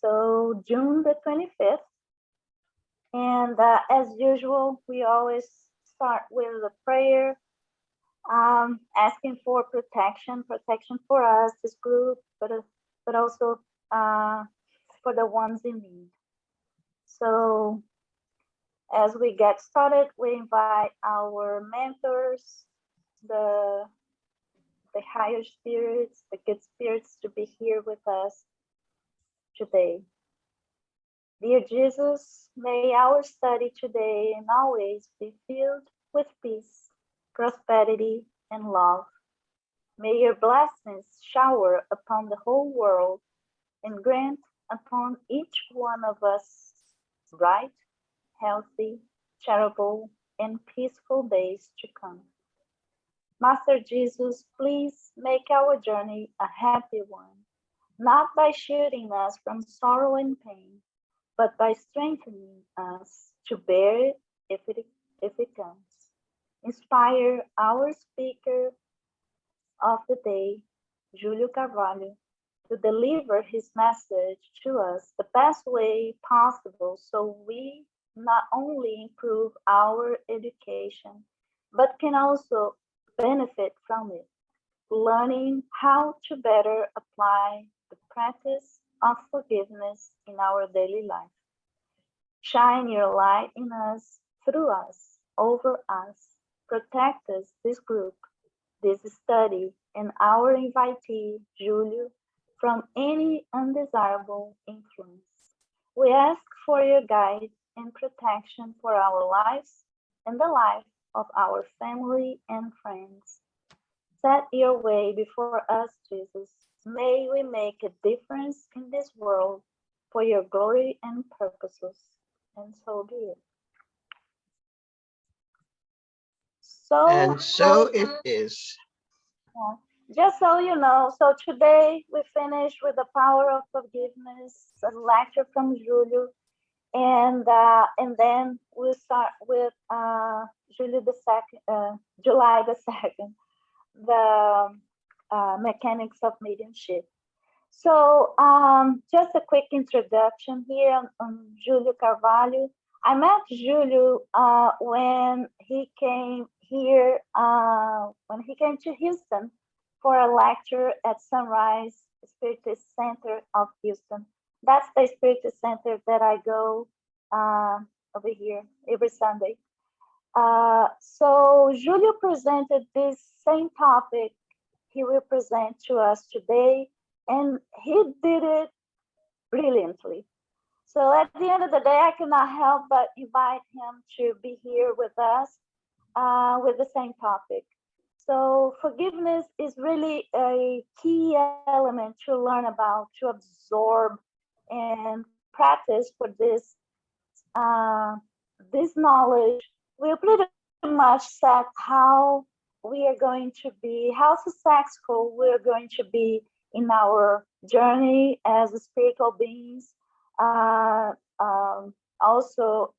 So June the 25th. And as usual, we always start with a prayer, asking for protection for us, this group, but also for the ones in need. So as we get started, we invite our mentors, the higher spirits, the good spirits to be here with us today. Dear Jesus, may our study today and always be filled with peace, prosperity, and love. May your blessings shower upon the whole world and grant upon each one of us bright, healthy, charitable, and peaceful days to come. Master Jesus, please make our journey a happy one, not by shielding us from sorrow and pain, but by strengthening us to bear it if it comes. Inspire our speaker of the day, Julio Carvalho, to deliver his message to us the best way possible so we not only improve our education, but can also benefit from it, learning how to better apply the practice of forgiveness in our daily life. Shine your light in us, through us, over us. Protect us, this group, this study, and our invitee, Julio, from any undesirable influence. We ask for your guide and protection for our lives and the life of our family and friends. Set your way before us, Jesus. May we make a difference in this world for your glory and purposes. And so be it. And so it is. Just so you know, so today we finish with the power of forgiveness, a lecture from Julio, and then we'll start with July the 2nd, the mechanics of mediumship. So just a quick introduction here on Julio Carvalho. I met Julio when he came here, when he came to Houston for a lecture at Sunrise Spiritist Center of Houston. That's the Spiritist Center that I go over here every Sunday. So Julio presented this same topic he will present to us today, and he did it brilliantly. So at the end of the day, I cannot help but invite him to be here with us with the same topic. So forgiveness is really a key element to learn about, to absorb and practice for this. This knowledge will pretty much set how we are going to be, how successful we are going to be in our journey as spiritual beings. Also,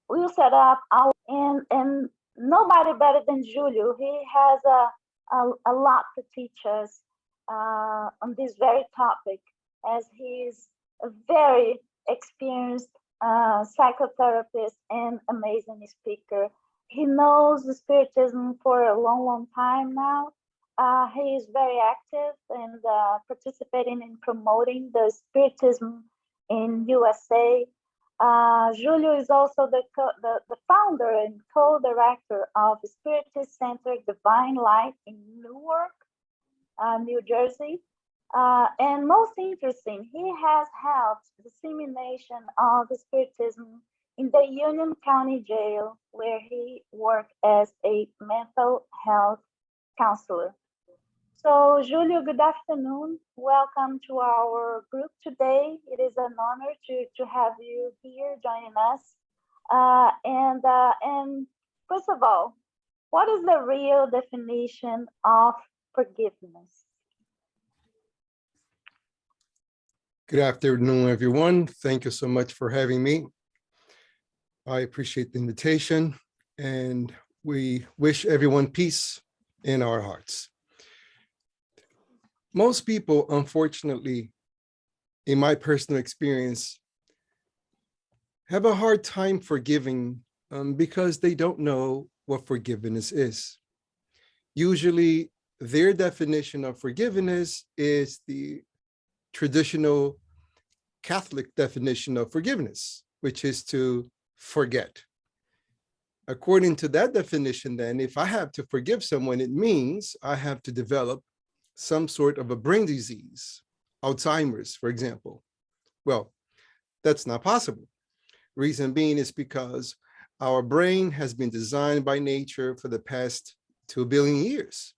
we'll set up our, and nobody better than Julio. He has a lot to teach us on this very topic, as he's a very experienced psychotherapist and amazing speaker. He knows the Spiritism for a long, long time now. He is very active and participating in promoting the Spiritism in USA. Julio is also the founder and co-director of Spiritist Center Divine Light in Newark, New Jersey. And most interesting, he has helped dissemination of Spiritism in the Union County Jail, where he worked as a mental health counselor. So, Julio, good afternoon. Welcome to our group today. It is an honor to have you here joining us. And first of all, what is the real definition of forgiveness? Good afternoon, everyone. Thank you so much for having me. I appreciate the invitation, and we wish everyone peace in our hearts. Most people, unfortunately, in my personal experience, have a hard time forgiving because they don't know what forgiveness is. Usually, their definition of forgiveness is the traditional Catholic definition of forgiveness, which is to forget. According to that definition, then, if I have to forgive someone, it means I have to develop some sort of a brain disease, Alzheimer's, for example. Well, that's not possible. Reason being is because our brain has been designed by nature for the past 2 billion years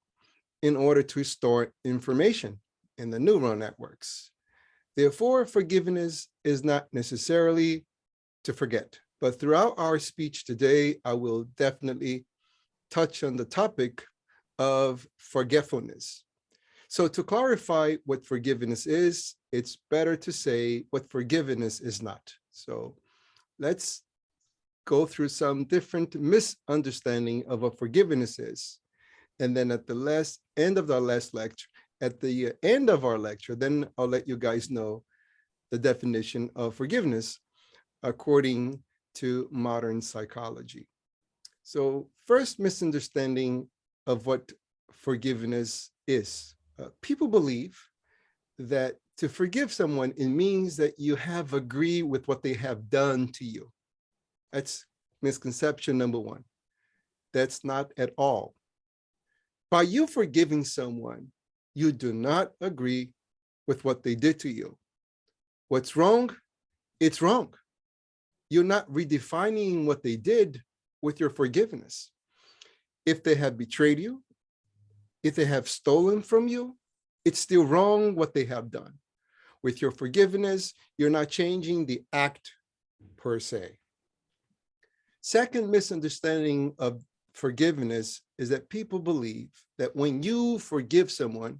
in order to store information in the neural networks. Therefore, forgiveness is not necessarily to forget. But throughout our speech today, I will definitely touch on the topic of forgetfulness. So to clarify what forgiveness is, it's better to say what forgiveness is not. So let's go through some different misunderstanding of what forgiveness is. And then at the end of our lecture, then I'll let you guys know the definition of forgiveness according to modern psychology. So first misunderstanding of what forgiveness is. People believe that to forgive someone, it means that you have agreed with what they have done to you. That's misconception number one. That's not at all. By you forgiving someone, you do not agree with what they did to you. What's wrong? It's wrong. You're not redefining what they did with your forgiveness. If they have betrayed you, if they have stolen from you, it's still wrong what they have done. With your forgiveness, you're not changing the act per se. Second misunderstanding of forgiveness is that people believe that when you forgive someone,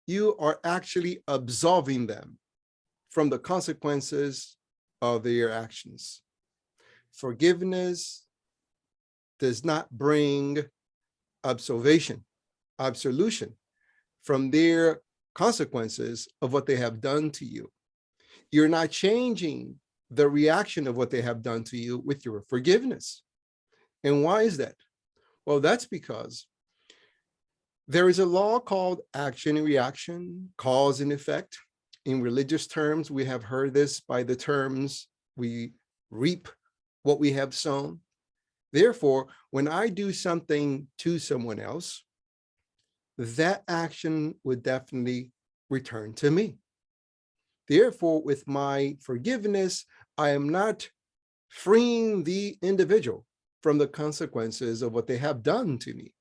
you are actually absolving them from the consequences of their actions. Forgiveness does not bring absolution from their consequences of what they have done to you. You're not changing the reaction of what they have done to you with your forgiveness. And why is that? Well, that's because there is a law called action and reaction, cause and effect. In religious terms, we have heard this by the terms, we reap what we have sown. Therefore, when I do something to someone else, that action would definitely return to me. Therefore, with my forgiveness, I am not freeing the individual from the consequences of what they have done to me.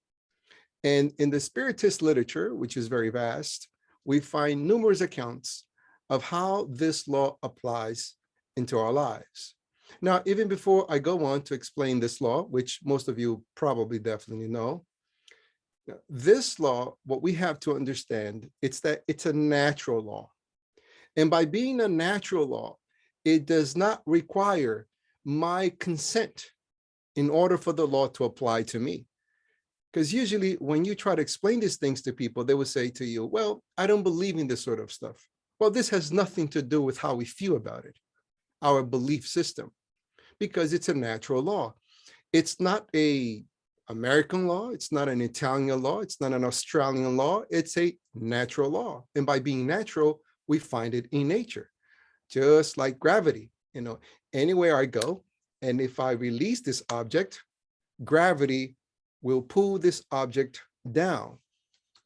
And in the Spiritist literature, which is very vast, we find numerous accounts of how this law applies into our lives. Now, even before I go on to explain this law, which most of you probably definitely know, this law, what we have to understand, it's that it's a natural law. And by being a natural law, it does not require my consent in order for the law to apply to me. Because usually when you try to explain these things to people, they will say to you, well, I don't believe in this sort of stuff. Well, this has nothing to do with how we feel about it, our belief system, because it's a natural law. It's not an American law. It's not an Italian law. It's not an Australian law. It's a natural law. And by being natural, we find it in nature, just like gravity. You know, anywhere I go, and if I release this object, gravity will pull this object down.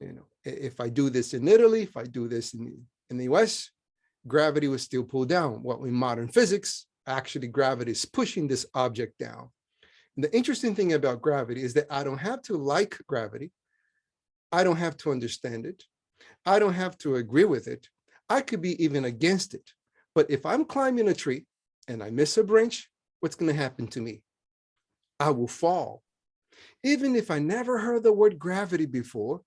You know, if I do this in Italy, if I do this in the US, gravity will still pull down. Well, in modern physics, actually gravity is pushing this object down. And the interesting thing about gravity is that I don't have to like gravity. I don't have to understand it. I don't have to agree with it. I could be even against it. But if I'm climbing a tree and I miss a branch, what's going to happen to me? I will fall. Even if I never heard the word gravity before,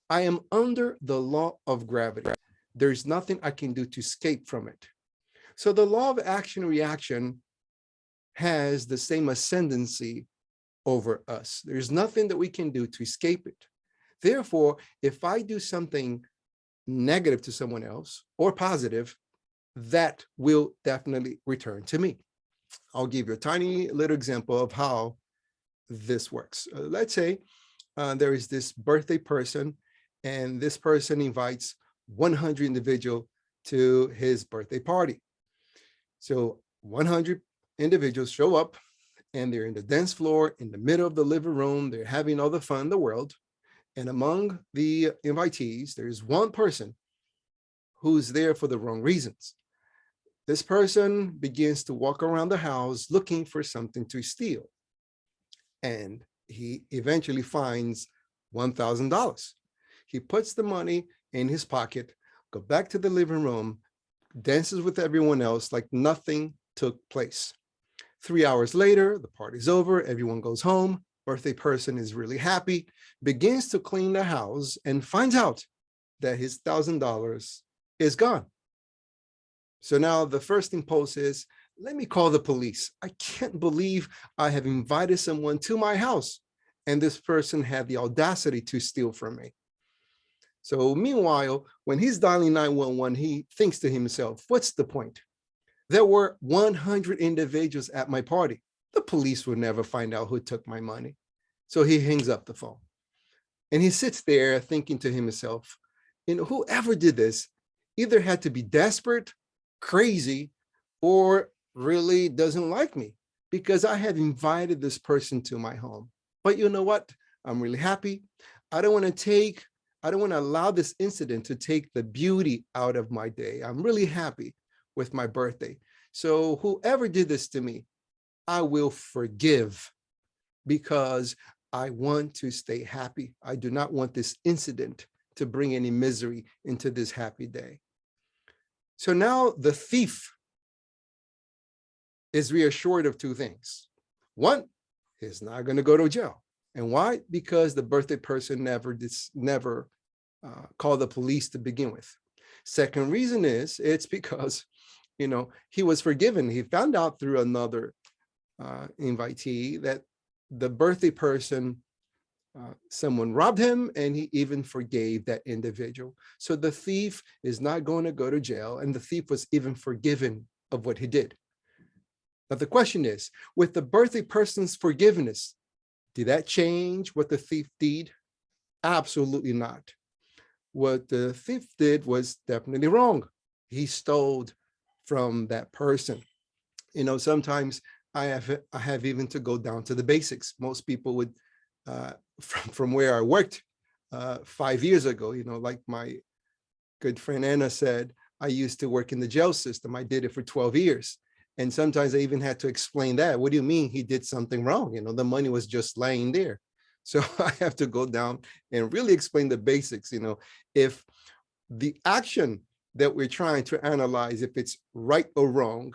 I am under the law of gravity. There's nothing I can do to escape from it. So the law of action reaction has the same ascendancy over us. There's nothing that we can do to escape it. Therefore, if I do something negative to someone else or positive, that will definitely return to me. I'll give you a tiny little example of how this works. Let's say there is this birthday person, and this person invites 100 individuals to his birthday party. So 100 individuals show up, and they're in the dance floor in the middle of the living room. They're having all the fun in the world. And among the invitees, there's one person who's there for the wrong reasons. This person begins to walk around the house looking for something to steal. And he eventually finds $1,000. He puts the money in his pocket, goes back to the living room, dances with everyone else like nothing took place. 3 hours later, the party's over, everyone goes home, birthday person is really happy, begins to clean the house, and finds out that his $1,000 is gone. So now the first impulse is, let me call the police. I can't believe I have invited someone to my house, and this person had the audacity to steal from me. So meanwhile, when he's dialing 911, he thinks to himself, what's the point? There were 100 individuals at my party. The police will never find out who took my money. So he hangs up the phone. And he sits there thinking to himself, whoever did this either had to be desperate, crazy, or really doesn't like me, because I have invited this person to my home. But you know what? I'm really happy. I don't want to allow this incident to take the beauty out of my day. I'm really happy with my birthday. So whoever did this to me, I will forgive, because I want to stay happy. I do not want this incident to bring any misery into this happy day. So now the thief is reassured of two things. One, he's not going to go to jail. And why? Because the birthday person never called the police to begin with. Second reason is, it's because, he was forgiven. He found out through another invitee that the birthday person, someone robbed him, and he even forgave that individual. So the thief is not going to go to jail, and the thief was even forgiven of what he did. But the question is, with the birthday person's forgiveness, did that change what the thief did? Absolutely not. What the thief did was definitely wrong. He stole from that person. Sometimes I have even to go down to the basics. Most people would, from where I worked 5 years ago, like my good friend Anna said, I used to work in the jail system. I did it for 12 years. And sometimes I even had to explain that. What do you mean he did something wrong? The money was just laying there. So I have to go down and really explain the basics. If the action that we're trying to analyze, if it's right or wrong,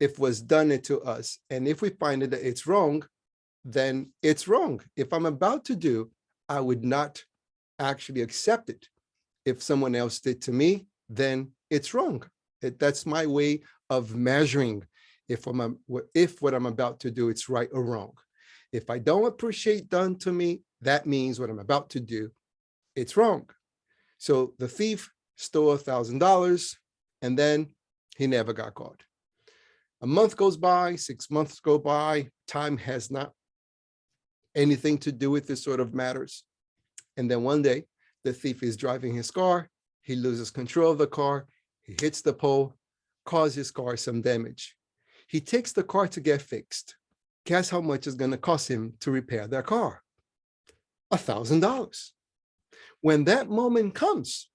if was done it to us, and if we find that it's wrong, then it's wrong. If I'm about to do, I would not actually accept it. If someone else did to me, then it's wrong. That's my way of measuring if what I'm about to do, it's right or wrong. If I don't appreciate done to me, that means what I'm about to do, it's wrong. So the thief stole $1,000, and then he never got caught. A month goes by, 6 months go by, time has not anything to do with this sort of matters. And then one day, the thief is driving his car, he loses control of the car, he hits the pole, causes his car some damage. He takes the car to get fixed. Guess how much it's going to cost him to repair their car? $1,000. When that moment comes,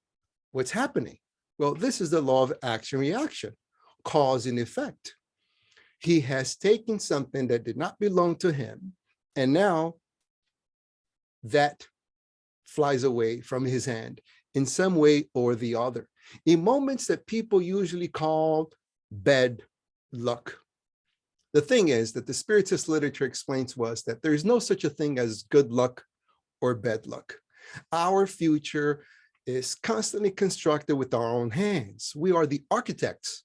what's happening? Well, this is the law of action-reaction, cause and effect. He has taken something that did not belong to him, and now that flies away from his hand in some way or the other. In moments that people usually call bad luck. The thing is that the Spiritist literature explains to us that there is no such a thing as good luck or bad luck. Our future is constantly constructed with our own hands. We are the architects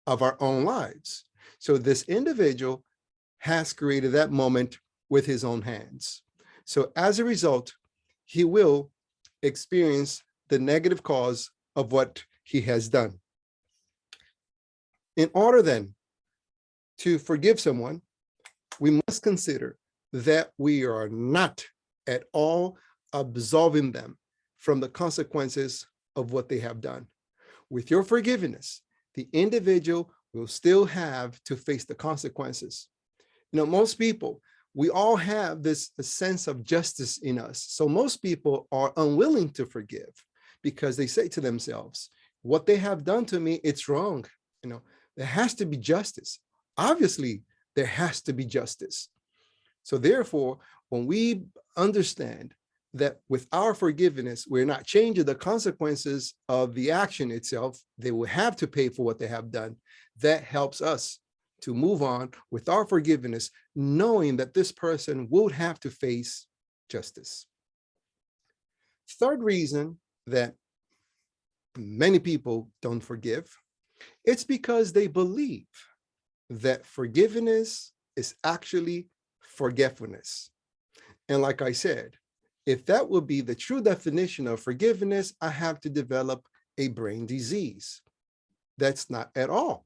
of our own lives. So this individual has created that moment with his own hands. So as a result, he will experience the negative cause of what he has done. In order then to forgive someone, we must consider that we are not at all absolving them from the consequences of what they have done. With your forgiveness, the individual will still have to face the consequences. You know, most people, we all have this sense of justice in us. So most people are unwilling to forgive because they say to themselves, what they have done to me, it's wrong. You know, there has to be justice. Obviously, there has to be justice. So therefore, when we understand that with our forgiveness, we're not changing the consequences of the action itself, they will have to pay for what they have done. That helps us to move on with our forgiveness, knowing that this person would have to face justice. Third reason that many people don't forgive, it's because they believe that forgiveness is actually forgetfulness. And like I said, if that would be the true definition of forgiveness, I have to develop a brain disease. That's not at all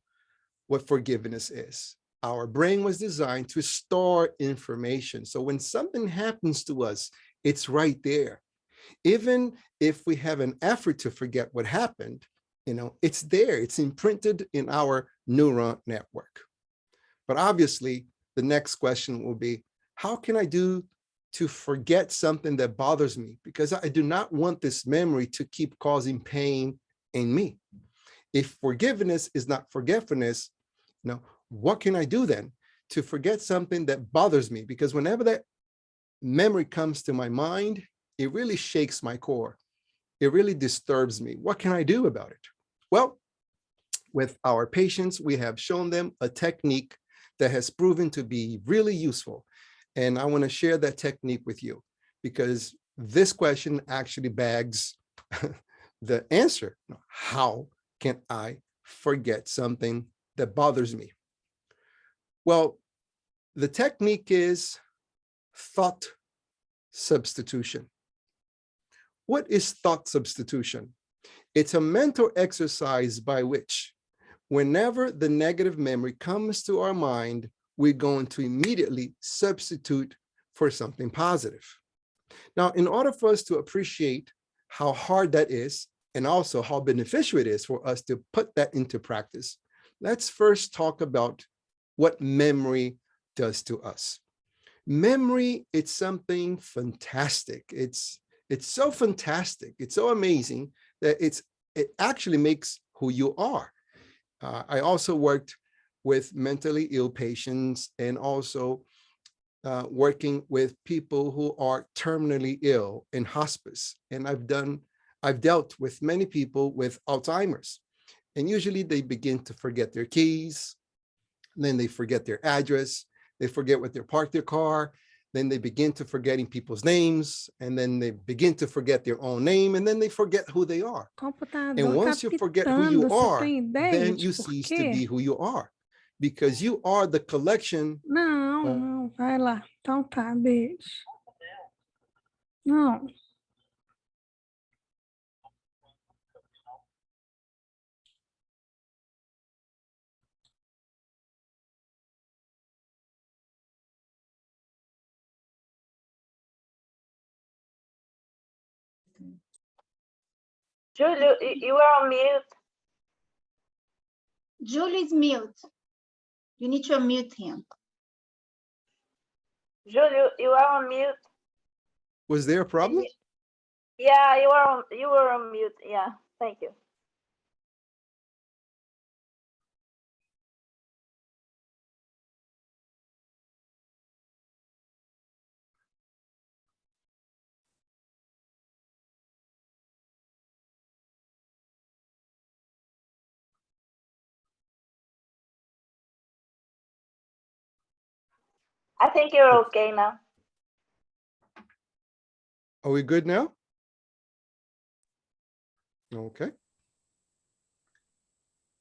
what forgiveness is. Our brain was designed to store information. So when something happens to us, it's right there. Even if we have an effort to forget what happened, you know, it's there, it's imprinted in our neuron network. But obviously, the next question will be, how can I do to forget something that bothers me? Because I do not want this memory to keep causing pain in me. If forgiveness is not forgetfulness, you know, what can I do then to forget something that bothers me? Because whenever that memory comes to my mind, it really shakes my core. It really disturbs me. What can I do about it? Well, with our patients, we have shown them a technique that has proven to be really useful. And I want to share that technique with you because this question actually begs the answer. How can I forget something that bothers me? Well, the technique is thought substitution. What is thought substitution? It's a mental exercise by which whenever the negative memory comes to our mind, we're going to immediately substitute for something positive. Now, in order for us to appreciate how hard that is, and also how beneficial it is for us to put that into practice, let's first talk about what memory does to us. Memory, it's something fantastic. It's so fantastic. It's so amazing that it actually makes who you are. I also worked with mentally ill patients and also working with people who are terminally ill in hospice. And I've dealt with many people with Alzheimer's. And usually they begin to forget their keys, then they forget their address, they forget where they parked their car, then they begin to forgetting people's names, and then they begin to forget their own name, and then they forget who they are. And once you forget who you are, then you cease to be who you are, because you are the collection. Não, vai lá. Então tá, beijo. Não. Julio, you are on mute. Julie's mute. You need to unmute him. Julio, you are on mute. Was there a problem? Yeah, you were on mute. Yeah, thank you. I think you're okay now. Are we good now? Okay.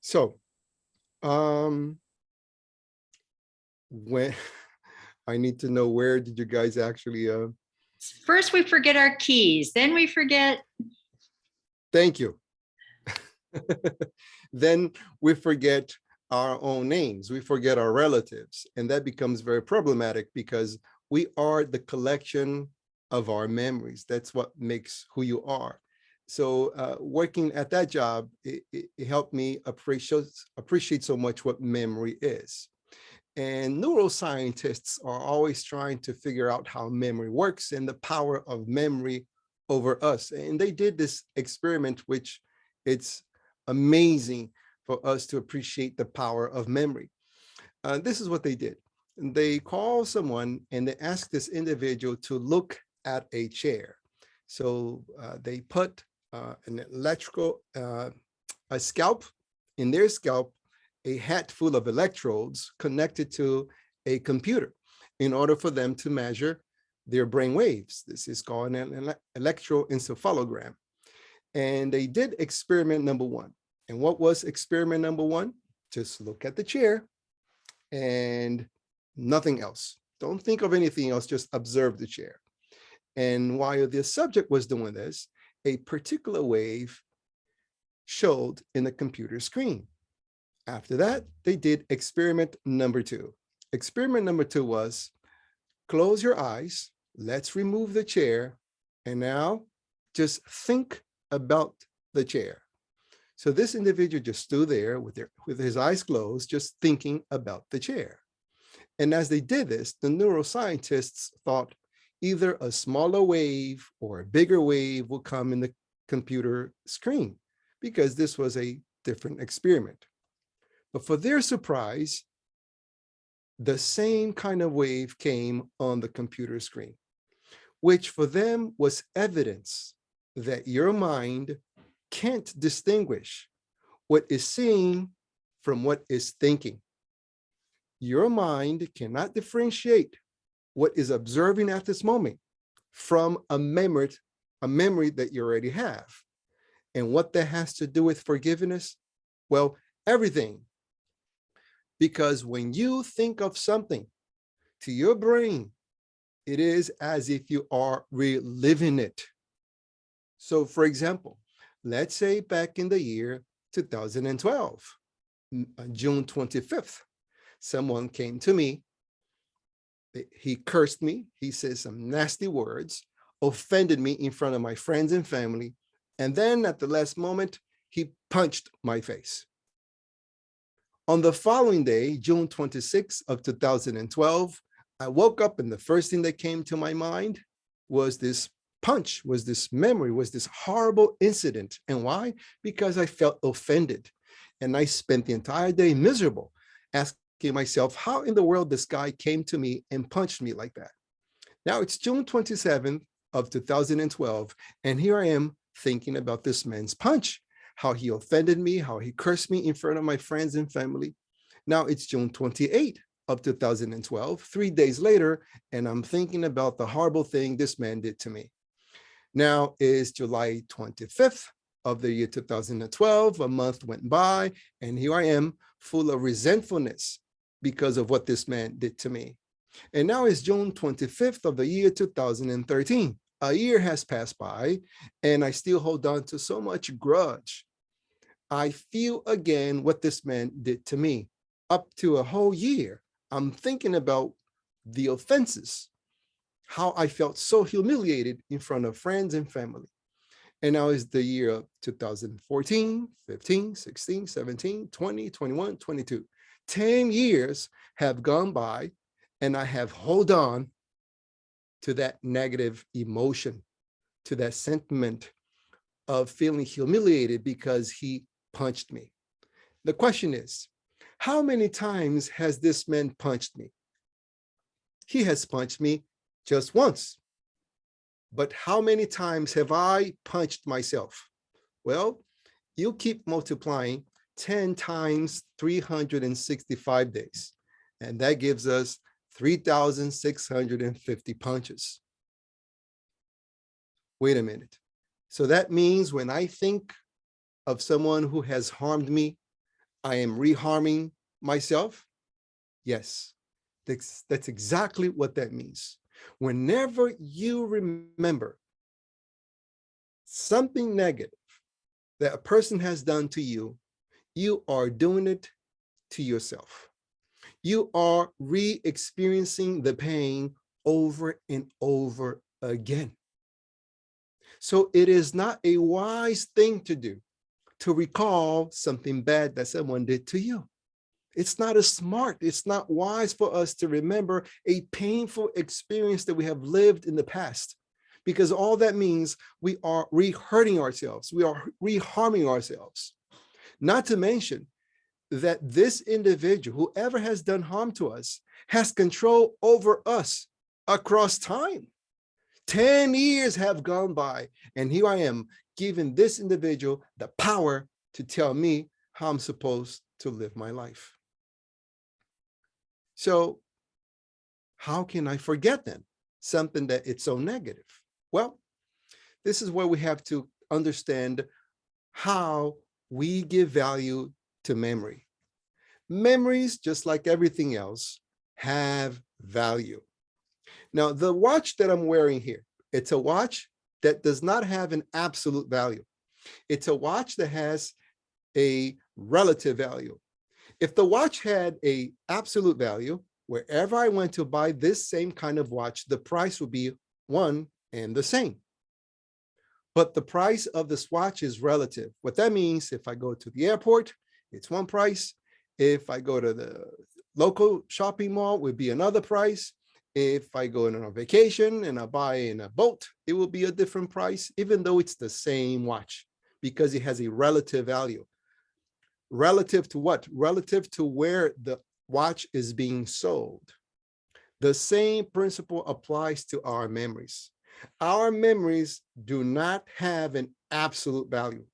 So, when I need to know, where did you guys actually First we forget our keys, then we forget Thank you. Then we forget our own names, we forget our relatives, and that becomes very problematic because we are the collection of our memories. That's what makes who you are. So working at that job, it helped me appreciate so much what memory is. And neuroscientists are always trying to figure out how memory works and the power of memory over us. And they did this experiment, which it's amazing for us to appreciate the power of memory. This is what they did. They called someone and they asked this individual to look at a chair. So they put an electrical, a scalp, in their scalp, a hat full of electrodes connected to a computer in order for them to measure their brain waves. This is called an electroencephalogram. And they did experiment number one. And what was experiment number one? Just look at the chair and nothing else. Don't think of anything else, just observe the chair. And while the subject was doing this, a particular wave showed in the computer screen. After that, they did experiment number two. Experiment number two was close your eyes, let's remove the chair, and now just think about the chair. So this individual just stood there with his eyes closed, just thinking about the chair. And as they did this, the neuroscientists thought either a smaller wave or a bigger wave will come in the computer screen because this was a different experiment. But for their surprise, the same kind of wave came on the computer screen, which for them was evidence that your mind can't distinguish what is seen from what is thinking. Your mind cannot differentiate what is observing at this moment from a memory that you already have. And what that has to do with forgiveness? Well, everything. Because when you think of something to your brain, it is as if you are reliving it. So for example, let's say back in the year 2012, June 25th, someone came to me. He cursed me. He said some nasty words, offended me in front of my friends and family. And then at the last moment, he punched my face. On the following day, June 26th of 2012, I woke up and the first thing that came to my mind was this punch, was this memory, was this horrible incident. And why? Because I felt offended. And I spent the entire day miserable, asking myself, how in the world this guy came to me and punched me like that? Now it's June 27th of 2012, and here I am thinking about this man's punch, how he offended me, how he cursed me in front of my friends and family. Now it's June 28th of 2012, 3 days later, and I'm thinking about the horrible thing this man did to me. Now is July 25th of the year 2012, a month went by, and here I am full of resentfulness because of what this man did to me. And now it's June 25th of the year 2013. A year has passed by, and I still hold on to so much grudge. I feel again what this man did to me. Up to a whole year, I'm thinking about the offenses, how I felt so humiliated in front of friends and family. And now is the year of 2014, 15, 16, 17, 20, 21, 22. 10 years have gone by, and I have held on to that negative emotion, to that sentiment of feeling humiliated because he punched me. The question is, how many times has this man punched me? He has punched me just once. But how many times have I punched myself? Well, you keep multiplying 10 times 365 days, and that gives us 3,650 punches. Wait a minute. So that means when I think of someone who has harmed me, I am reharming myself? Yes, that's exactly what that means. Whenever you remember something negative that a person has done to you, you are doing it to yourself. You are re-experiencing the pain over and over again. So it is not a wise thing to do to recall something bad that someone did to you. It's not smart, it's not wise for us to remember a painful experience that we have lived in the past, because all that means we are re-hurting ourselves, we are re-harming ourselves. Not to mention that this individual, whoever has done harm to us, has control over us across time. 10 years have gone by, and here I am giving this individual the power to tell me how I'm supposed to live my life. So how can I forget then something that it's so negative? Well, this is where we have to understand how we give value to memory. Memories, just like everything else, have value. Now, the watch that I'm wearing here, it's a watch that does not have an absolute value. It's a watch that has a relative value. If the watch had an absolute value, wherever I went to buy this same kind of watch, the price would be one and the same. But the price of this watch is relative. What that means, if I go to the airport, it's one price. If I go to the local shopping mall, it would be another price. If I go on a vacation and I buy in a boat, it will be a different price, even though it's the same watch, because it has a relative value. Relative to what? Relative to where the watch is being sold. The same principle applies to our memories. Our memories do not have an absolute value,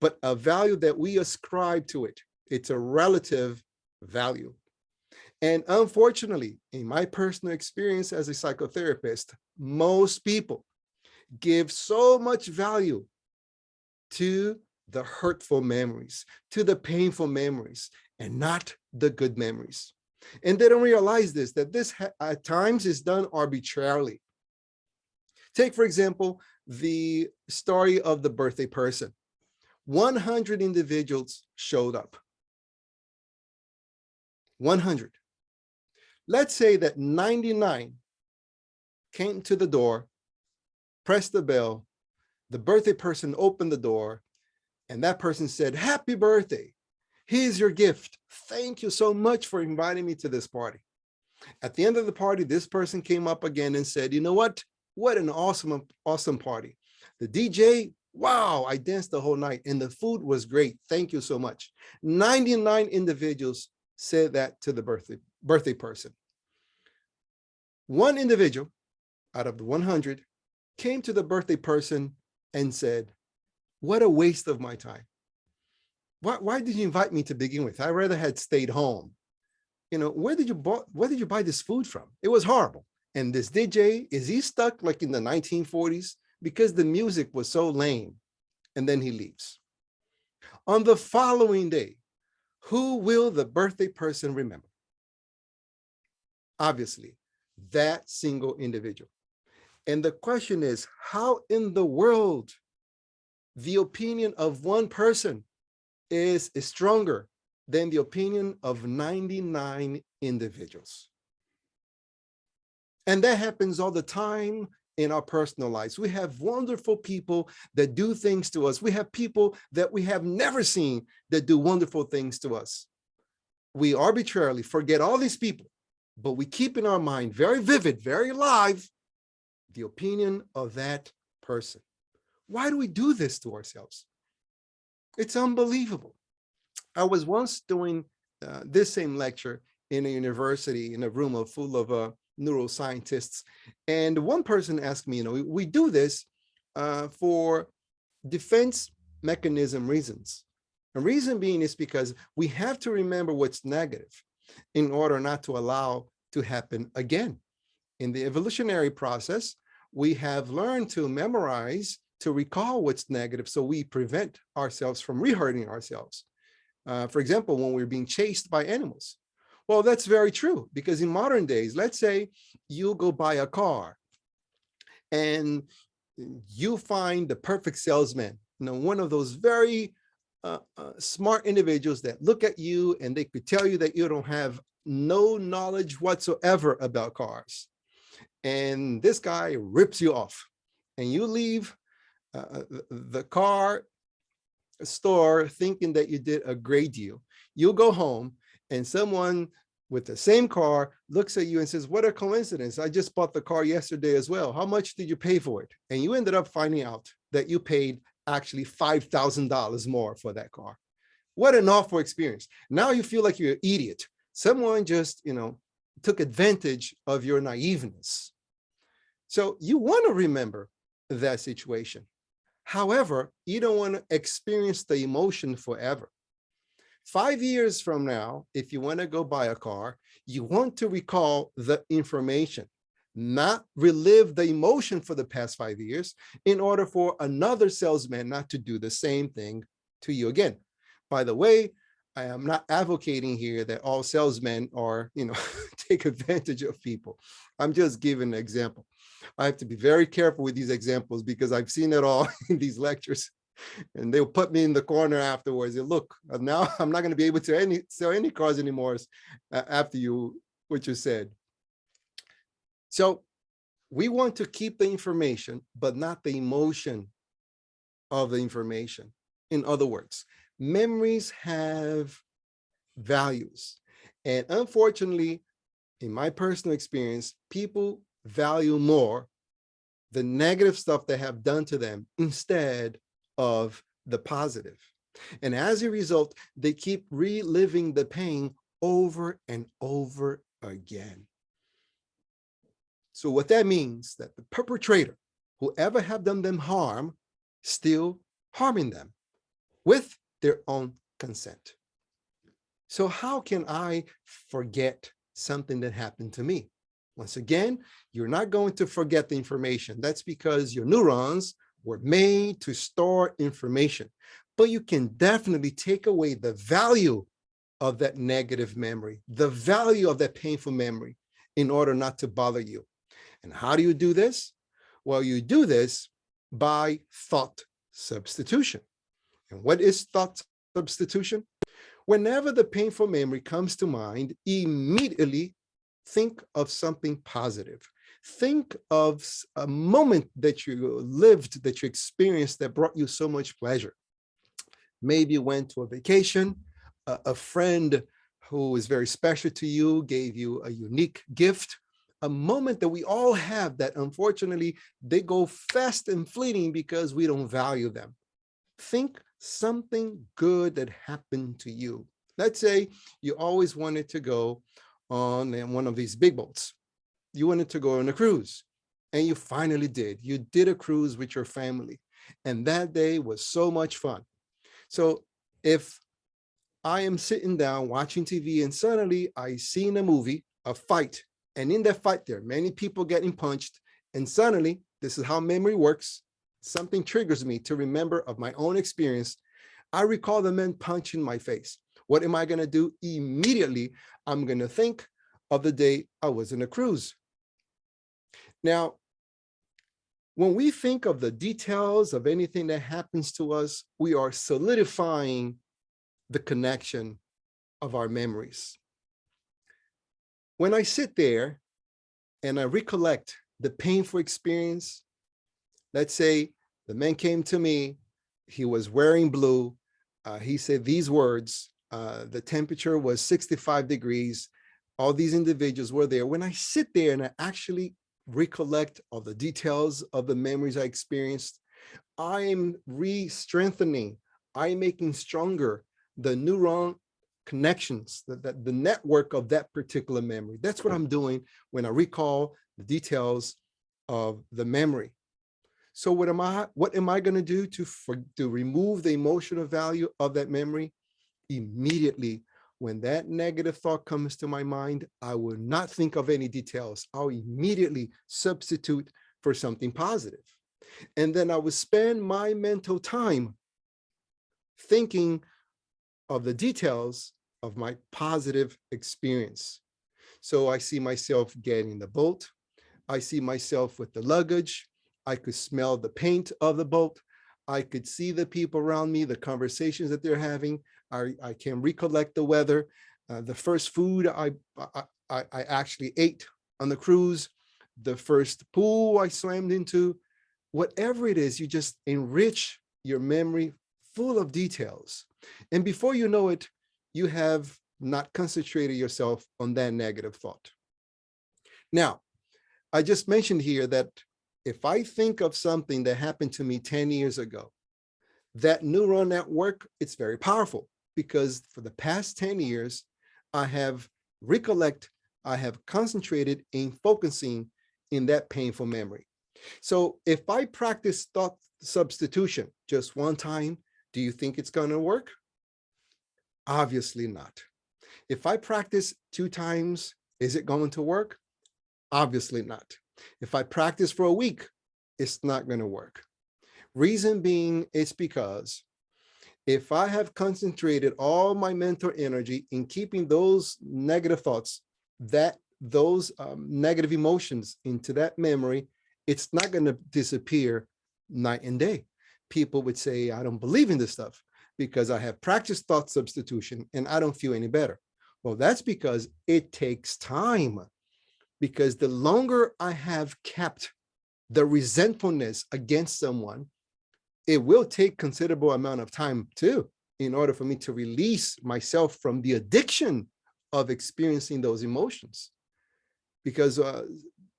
but a value that we ascribe to it. It's a relative value. And unfortunately, in my personal experience as a psychotherapist, most people give so much value to the hurtful memories, to the painful memories, and not the good memories. And they don't realize this, that this at times is done arbitrarily. Take, for example, the story of the birthday person. 100 individuals showed up. 100. Let's say that 99 came to the door, pressed the bell, the birthday person opened the door, and that person said, "Happy birthday. Here's your gift. Thank you so much for inviting me to this party." At the end of the party, this person came up again and said, "You know what? What an awesome party. The DJ, wow, I danced the whole night and the food was great. Thank you so much." 99 individuals said that to the birthday person. One individual out of the 100 came to the birthday person and said, "What a waste of my time. Why did you invite me to begin with? I rather had stayed home. You know, where did you buy this food from? It was horrible. And this DJ, is he stuck like in the 1940s? Because the music was so lame." And then he leaves. On the following day, who will the birthday person remember? Obviously, that single individual. And the question is, how in the world the opinion of one person is stronger than the opinion of 99 individuals? And that happens all the time in our personal lives. We have wonderful people that do things to us. We have people that we have never seen that do wonderful things to us. We arbitrarily forget all these people, but we keep in our mind very vivid, very alive, the opinion of that person. Why do we do this to ourselves? It's unbelievable. I was once doing this same lecture in a university in a room full of neuroscientists. And one person asked me, we do this for defense mechanism reasons. The reason being is because we have to remember what's negative in order not to allow to happen again. In the evolutionary process, we have learned to memorize, to recall what's negative, so we prevent ourselves from re-hurting ourselves. For example, when we're being chased by animals. Well, that's very true, because in modern days, let's say you go buy a car and you find the perfect salesman one of those very smart individuals that look at you and they could tell you that you don't have no knowledge whatsoever about cars. And this guy rips you off and you leave the car store thinking that you did a great deal. You'll go home and someone with the same car looks at you and says, what a coincidence. I just bought the car yesterday as well. How much did you pay for it? And you ended up finding out that you paid actually $5,000 more for that car. What an awful experience. Now you feel like you're an idiot. Someone just, took advantage of your naiveness. So you want to remember that situation. However, you don't want to experience the emotion forever. 5 years from now, if you want to go buy a car, you want to recall the information, not relive the emotion for the past 5 years in order for another salesman not to do the same thing to you again. By the way, I am not advocating here that all salesmen are, take advantage of people. I'm just giving an example. I have to be very careful with these examples because I've seen it all in these lectures. And they'll put me in the corner afterwards. And look, now I'm not going to be able to sell any cars anymore after what you said. So we want to keep the information, but not the emotion of the information. In other words, memories have values. And unfortunately, in my personal experience, people value more the negative stuff they have done to them instead of the positive. And as a result, they keep reliving the pain over and over again. So what that means that the perpetrator, whoever have done them harm, still harming them with their own consent. So how can I forget something that happened to me? Once again, you're not going to forget the information. That's because your neurons were made to store information. But you can definitely take away the value of that negative memory, the value of that painful memory, in order not to bother you. And how do you do this? Well, you do this by thought substitution. And what is thought substitution? Whenever the painful memory comes to mind, immediately think of something positive. Think of a moment that you lived, that you experienced that brought you so much pleasure. Maybe you went to a vacation, a friend who is very special to you gave you a unique gift, a moment that we all have that unfortunately they go fast and fleeting because we don't value them. Think something good that happened to you. Let's say you always wanted to go on one of these big boats. You wanted to go on a cruise and you finally did. You did a cruise with your family and that day was so much fun. So if I am sitting down watching TV and suddenly I see in a movie a fight, and in that fight there are many people getting punched, and suddenly, this is how memory works, something triggers me to remember of my own experience. I recall the man punching my face. What am I going to do? Immediately, I'm going to think of the day I was in a cruise. Now, when we think of the details of anything that happens to us, we are solidifying the connection of our memories. When I sit there and I recollect the painful experience, let's say the man came to me, he was wearing blue, he said these words, the temperature was 65 degrees, all these individuals were there. When I sit there and I actually recollect all the details of the memories I experienced, I'm re-strengthening, I'm making stronger the neuron connections, the network of that particular memory. That's what I'm doing when I recall the details of the memory. So what am I going to do to remove the emotional value of that memory? Immediately, when that negative thought comes to my mind, I will not think of any details. I'll immediately substitute for something positive. And then I will spend my mental time thinking of the details of my positive experience. So I see myself getting the boat. I see myself with the luggage. I could smell the paint of the boat. I could see the people around me, the conversations that they're having. I can recollect the weather, the first food I actually ate on the cruise, the first pool I swam into. Whatever it is, you just enrich your memory full of details. And before you know it, you have not concentrated yourself on that negative thought. Now, I just mentioned here that if I think of something that happened to me 10 years ago, that neural network, it's very powerful, because for the past 10 years, I have concentrated in focusing in that painful memory. So if I practice thought substitution just one time, do you think it's going to work? Obviously not. If I practice 2 times, is it going to work? Obviously not. If I practice for a week, it's not going to work. Reason being, it's because if I have concentrated all my mental energy in keeping those negative thoughts, those negative emotions into that memory, it's not going to disappear night and day. People would say, I don't believe in this stuff because I have practiced thought substitution and I don't feel any better. Well, that's because it takes time. Because the longer I have kept the resentfulness against someone, it will take considerable amount of time too, in order for me to release myself from the addiction of experiencing those emotions. Because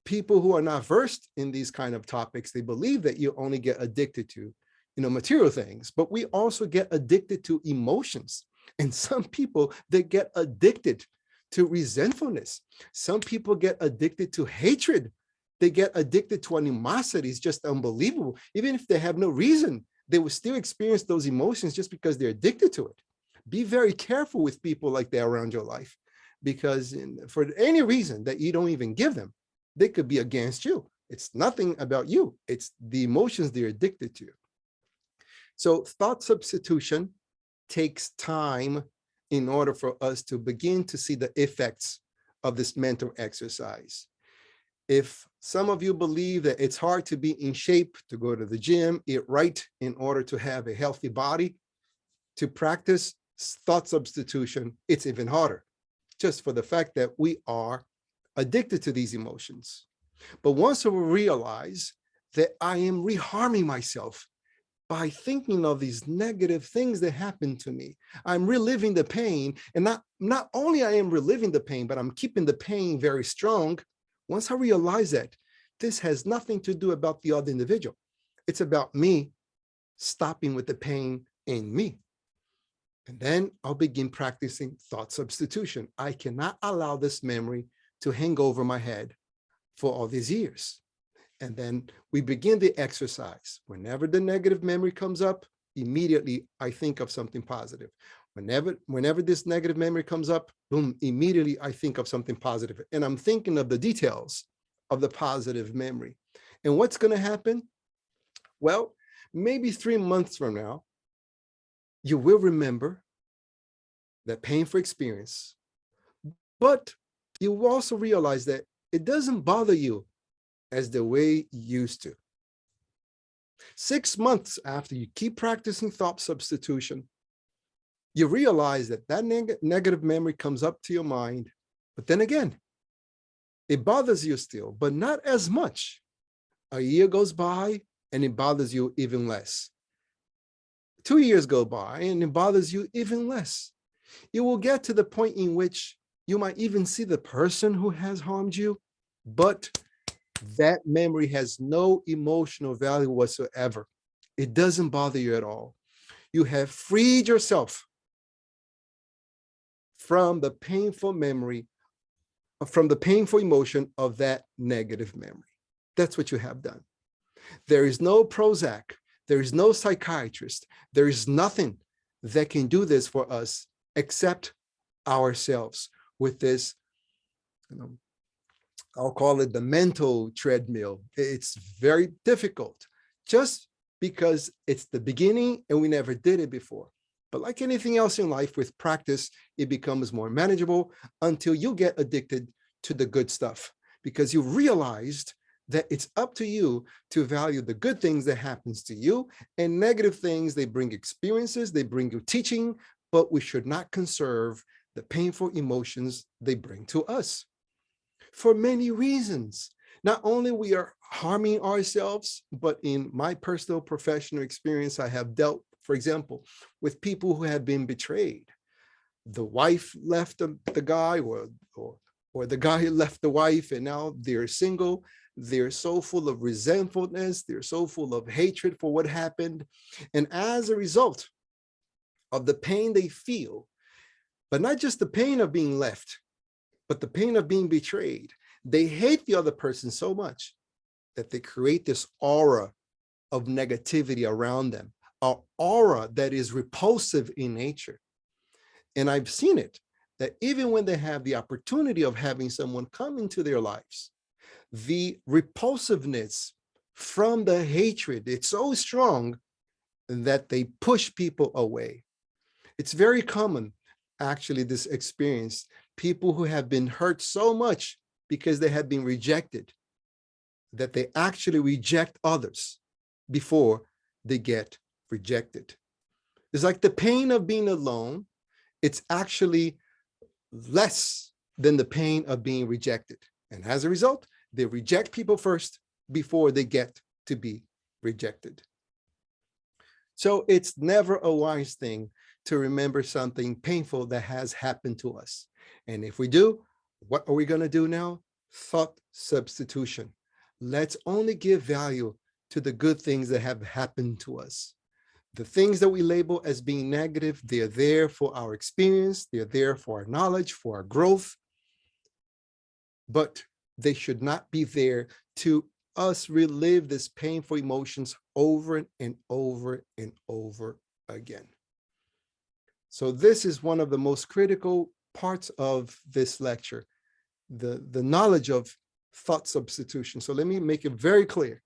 people who are not versed in these kind of topics, they believe that you only get addicted to, material things, but we also get addicted to emotions. And some people, they get addicted to resentfulness. Some people get addicted to hatred. They get addicted to animosity. It's just unbelievable. Even if they have no reason, they will still experience those emotions just because they're addicted to it. Be very careful with people like that around your life, because for any reason that you don't even give them, they could be against you. It's nothing about you. It's the emotions they're addicted to. So thought substitution takes time in order for us to begin to see the effects of this mental exercise. If some of you believe that it's hard to be in shape, to go to the gym, eat right in order to have a healthy body, to practice thought substitution, it's even harder, just for the fact that we are addicted to these emotions. But once we realize that I am reharming myself by thinking of these negative things that happened to me, I'm reliving the pain. And not only I am reliving the pain, but I'm keeping the pain very strong. Once I realize that, this has nothing to do about the other individual. It's about me stopping with the pain in me. And then I'll begin practicing thought substitution. I cannot allow this memory to hang over my head for all these years. And then we begin the exercise. Whenever the negative memory comes up, immediately I think of something positive. Whenever this negative memory comes up, boom, immediately I think of something positive. And I'm thinking of the details of the positive memory. And what's going to happen? Well, maybe 3 months from now, you will remember that painful experience, but you will also realize that it doesn't bother you as the way it used to. 6 months after you keep practicing thought substitution, you realize that negative memory comes up to your mind, but then again, it bothers you still, but not as much. A year goes by and it bothers you even less. 2 years go by and it bothers you even less. You will get to the point in which you might even see the person who has harmed you, but that memory has no emotional value whatsoever. It doesn't bother you at all. You have freed yourself from the painful memory, from the painful emotion of that negative memory. That's what you have done. There is no Prozac. There is no psychiatrist. There is nothing that can do this for us except ourselves with this, I'll call it the mental treadmill. It's very difficult just because it's the beginning and we never did it before. But like anything else in life, with practice, it becomes more manageable until you get addicted to the good stuff, because you realized that it's up to you to value the good things that happens to you, and negative things, they bring experiences, they bring you teaching, but we should not conserve the painful emotions they bring to us for many reasons. Not only we are harming ourselves, but in my personal professional experience, I have dealt, for example, with people who have been betrayed. The wife left the guy, or the guy left the wife, and now they're single. They're so full of resentfulness. They're so full of hatred for what happened. And as a result of the pain they feel, but not just the pain of being left, but the pain of being betrayed, they hate the other person so much that they create this aura of negativity around them, an aura that is repulsive in nature. And I've seen it, that even when they have the opportunity of having someone come into their lives, the repulsiveness from the hatred, it's so strong that they push people away. It's very common, actually, this experience, people who have been hurt so much because they have been rejected, that they actually reject others before they get rejected. It's like the pain of being alone, it's actually less than the pain of being rejected. And as a result, they reject people first before they get to be rejected. So it's never a wise thing to remember something painful that has happened to us. And if we do, what are we going to do now? Thought substitution. Let's only give value to the good things that have happened to us. The things that we label as being negative, they're there for our experience, they're there for our knowledge, for our growth, but they should not be there to us relive these painful emotions over and over and over again. So this is one of the most critical parts of this lecture, the knowledge of thought substitution. So let me make it very clear.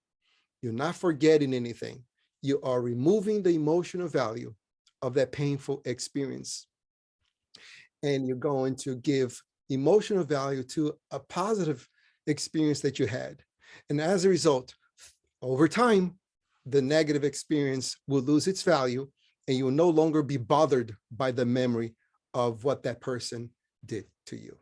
You're not forgetting anything. You are removing the emotional value of that painful experience. And you're going to give emotional value to a positive experience that you had. And as a result, over time, the negative experience will lose its value, and you will no longer be bothered by the memory of what that person did to you.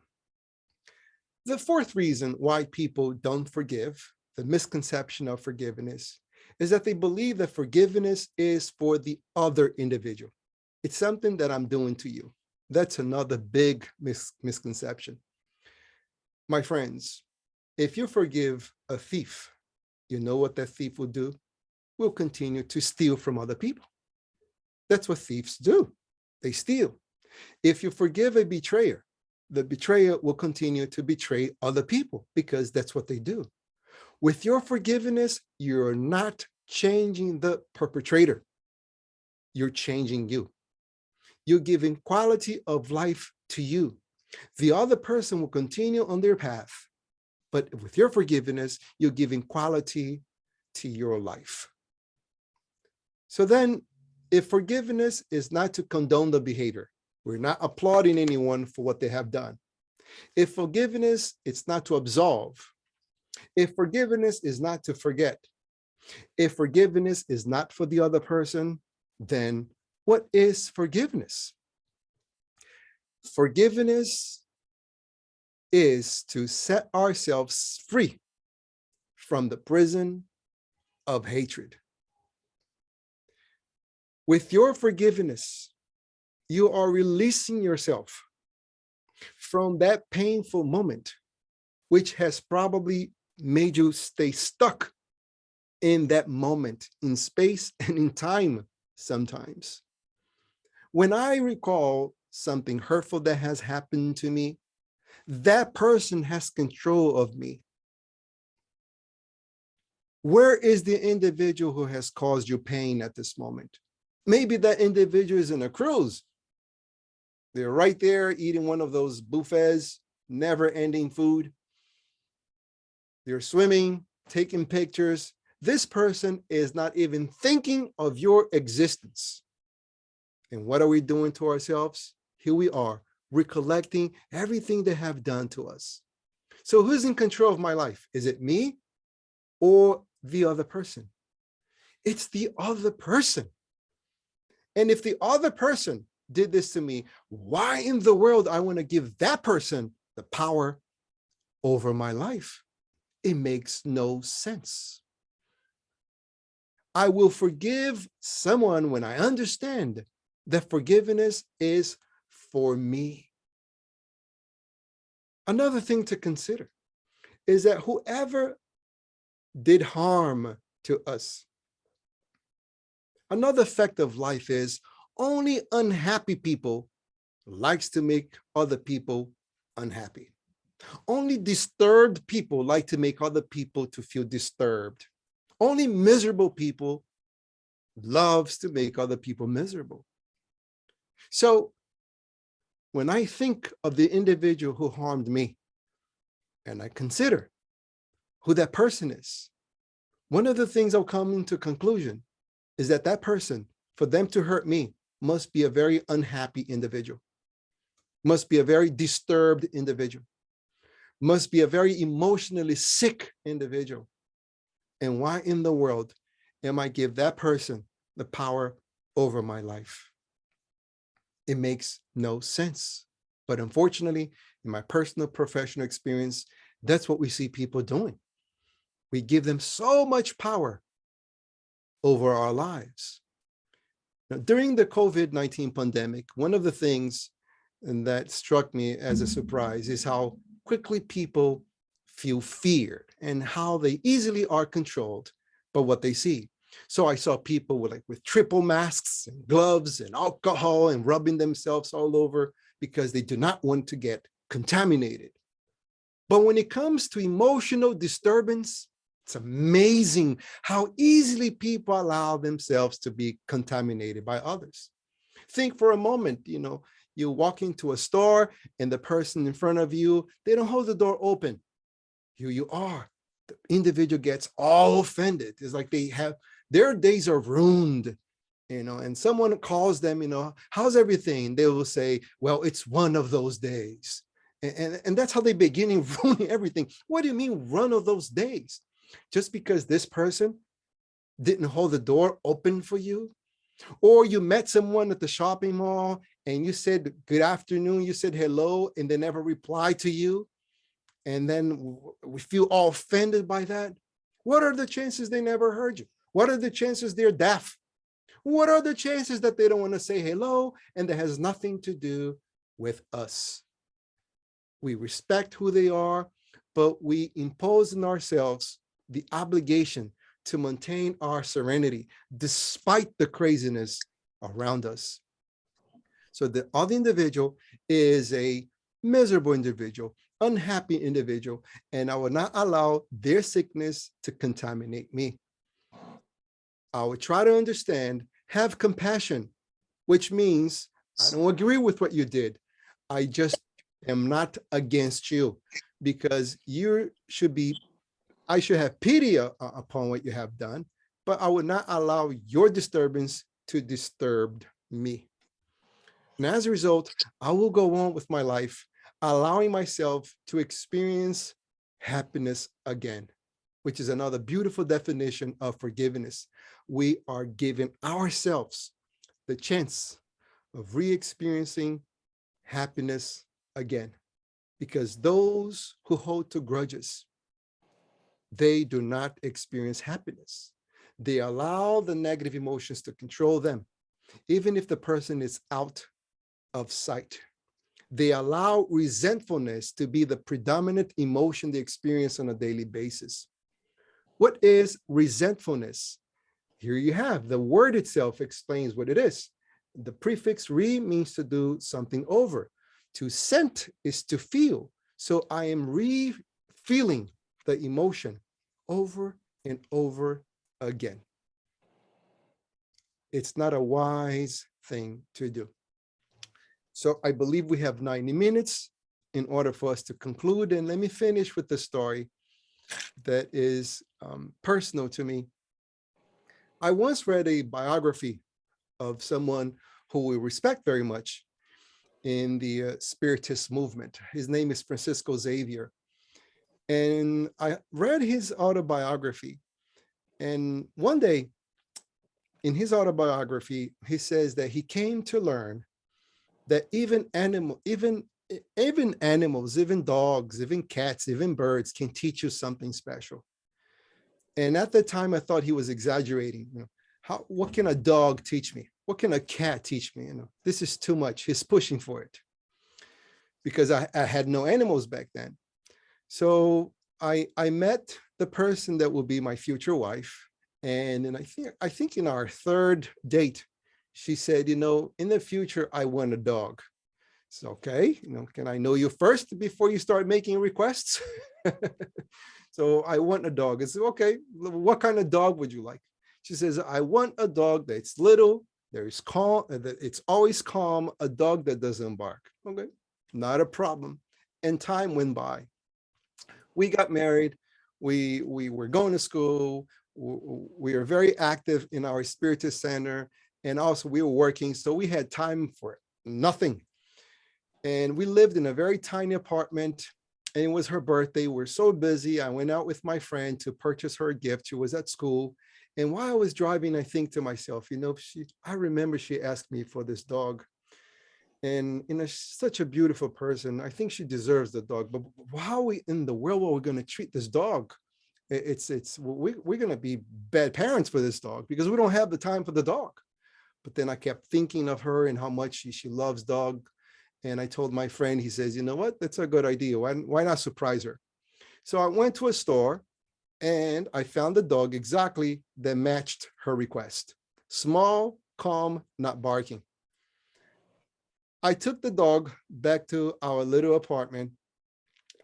The fourth reason why people don't forgive, the misconception of forgiveness, is that they believe that forgiveness is for the other individual. It's something that I'm doing to you. That's another big misconception. My friends, if you forgive a thief, you know what that thief will do? Will continue to steal from other people. That's what thieves do. They steal. If you forgive a betrayer, the betrayer will continue to betray other people because that's what they do. With your forgiveness, you're not changing the perpetrator. You're changing you. You're giving quality of life to you. The other person will continue on their path, but with your forgiveness, you're giving quality to your life. So then, if forgiveness is not to condone the behavior, we're not applauding anyone for what they have done. If forgiveness, it's not to absolve. If forgiveness is not to forget. If forgiveness is not for the other person, then what is forgiveness? Forgiveness is to set ourselves free from the prison of hatred. With your forgiveness, you are releasing yourself from that painful moment, which has probably made you stay stuck in that moment, in space and in time sometimes. When I recall something hurtful that has happened to me, that person has control of me. Where is the individual who has caused you pain at this moment? Maybe that individual is in a cruise. They're right there eating one of those buffets, never-ending food. They're swimming, taking pictures. This person is not even thinking of your existence. And what are we doing to ourselves? Here we are, recollecting everything they have done to us. So who's in control of my life? Is it me or the other person. It's the other person. And if the other person did this to me, why in the world I want to give that person the power over my life? It makes no sense. I will forgive someone when I understand that forgiveness is for me. Another thing to consider is that whoever did harm to us, another fact of life is only unhappy people likes to make other people unhappy. Only disturbed people like to make other people to feel disturbed. Only miserable people loves to make other people miserable. So when I think of the individual who harmed me, and I consider who that person is, one of the things I'll come into conclusion is that that person, for them to hurt me, must be a very unhappy individual, must be a very disturbed individual, must be a very emotionally sick individual. And why in the world am I give that person the power over my life? It makes no sense. But unfortunately, in my personal professional experience, that's what we see people doing. We give them so much power over our lives. Now, during the COVID-19 pandemic, one of the things that struck me as a surprise is how quickly people feel fear and how they easily are controlled by what they see. So I saw people with triple masks and gloves and alcohol and rubbing themselves all over because they do not want to get contaminated. But when it comes to emotional disturbance, it's amazing how easily people allow themselves to be contaminated by others. Think for a moment, you walk into a store and the person in front of you, they don't hold the door open. Here you are. The individual gets all offended. It's like their days are ruined, and someone calls them, how's everything? They will say, well, it's one of those days. And that's how they begin ruining everything. What do you mean one of those days? Just because this person didn't hold the door open for you? Or you met someone at the shopping mall and you said, good afternoon, you said hello, and they never replied to you. And then we feel all offended by that. What are the chances they never heard you? What are the chances they're deaf? What are the chances that they don't want to say hello and that has nothing to do with us? We respect who they are, but we impose on ourselves the obligation to maintain our serenity despite the craziness around us. So the other individual is a miserable individual, unhappy individual, and I will not allow their sickness to contaminate me. I will try to understand, have compassion, which means I don't agree with what you did. I just am not against you, because I should have pity upon what you have done, but I would not allow your disturbance to disturb me. And as a result, I will go on with my life, allowing myself to experience happiness again, which is another beautiful definition of forgiveness. We are giving ourselves the chance of re-experiencing happiness again, because those who hold to grudges, they do not experience happiness. They allow the negative emotions to control them, even if the person is out of sight. They allow resentfulness to be the predominant emotion they experience on a daily basis. What is resentfulness? Here you have, the word itself explains what it is. The prefix re means to do something over. To sent is to feel. So I am re-feeling the emotion over and over again. It's not a wise thing to do. So I believe we have 90 minutes in order for us to conclude. And let me finish with the story that is personal to me. I once read a biography of someone who we respect very much in the Spiritist movement. His name is Francisco Xavier. And I read his autobiography. And one day in his autobiography, he says that he came to learn that even animals, even dogs, even cats, even birds can teach you something special. And at the time, I thought he was exaggerating. What can a dog teach me? What can a cat teach me? This is too much. He's pushing for it, because I had no animals back then. So I met the person that will be my future wife. And I think in our third date, she said, in the future, I want a dog. It's okay. Can I know you first before you start making requests? So I want a dog. I said, okay, what kind of dog would you like? She says, I want a dog that's little, there's calm, that it's always calm, a dog that doesn't bark. Okay, not a problem. And time went by. We got married. We were going to school. We were very active in our Spiritist Center. And also we were working. So we had time for nothing. And we lived in a very tiny apartment. And it was her birthday. We're so busy. I went out with my friend to purchase her a gift. She was at school. And while I was driving, I think to myself, I remember she asked me for this dog. And such a beautiful person. I think she deserves the dog. But how in the world are we going to treat this dog? We're going to be bad parents for this dog because we don't have the time for the dog. But then I kept thinking of her and how much she loves dog. And I told my friend, he says, you know what? That's a good idea. Why not surprise her? So I went to a store and I found a dog exactly that matched her request. Small, calm, not barking. I took the dog back to our little apartment.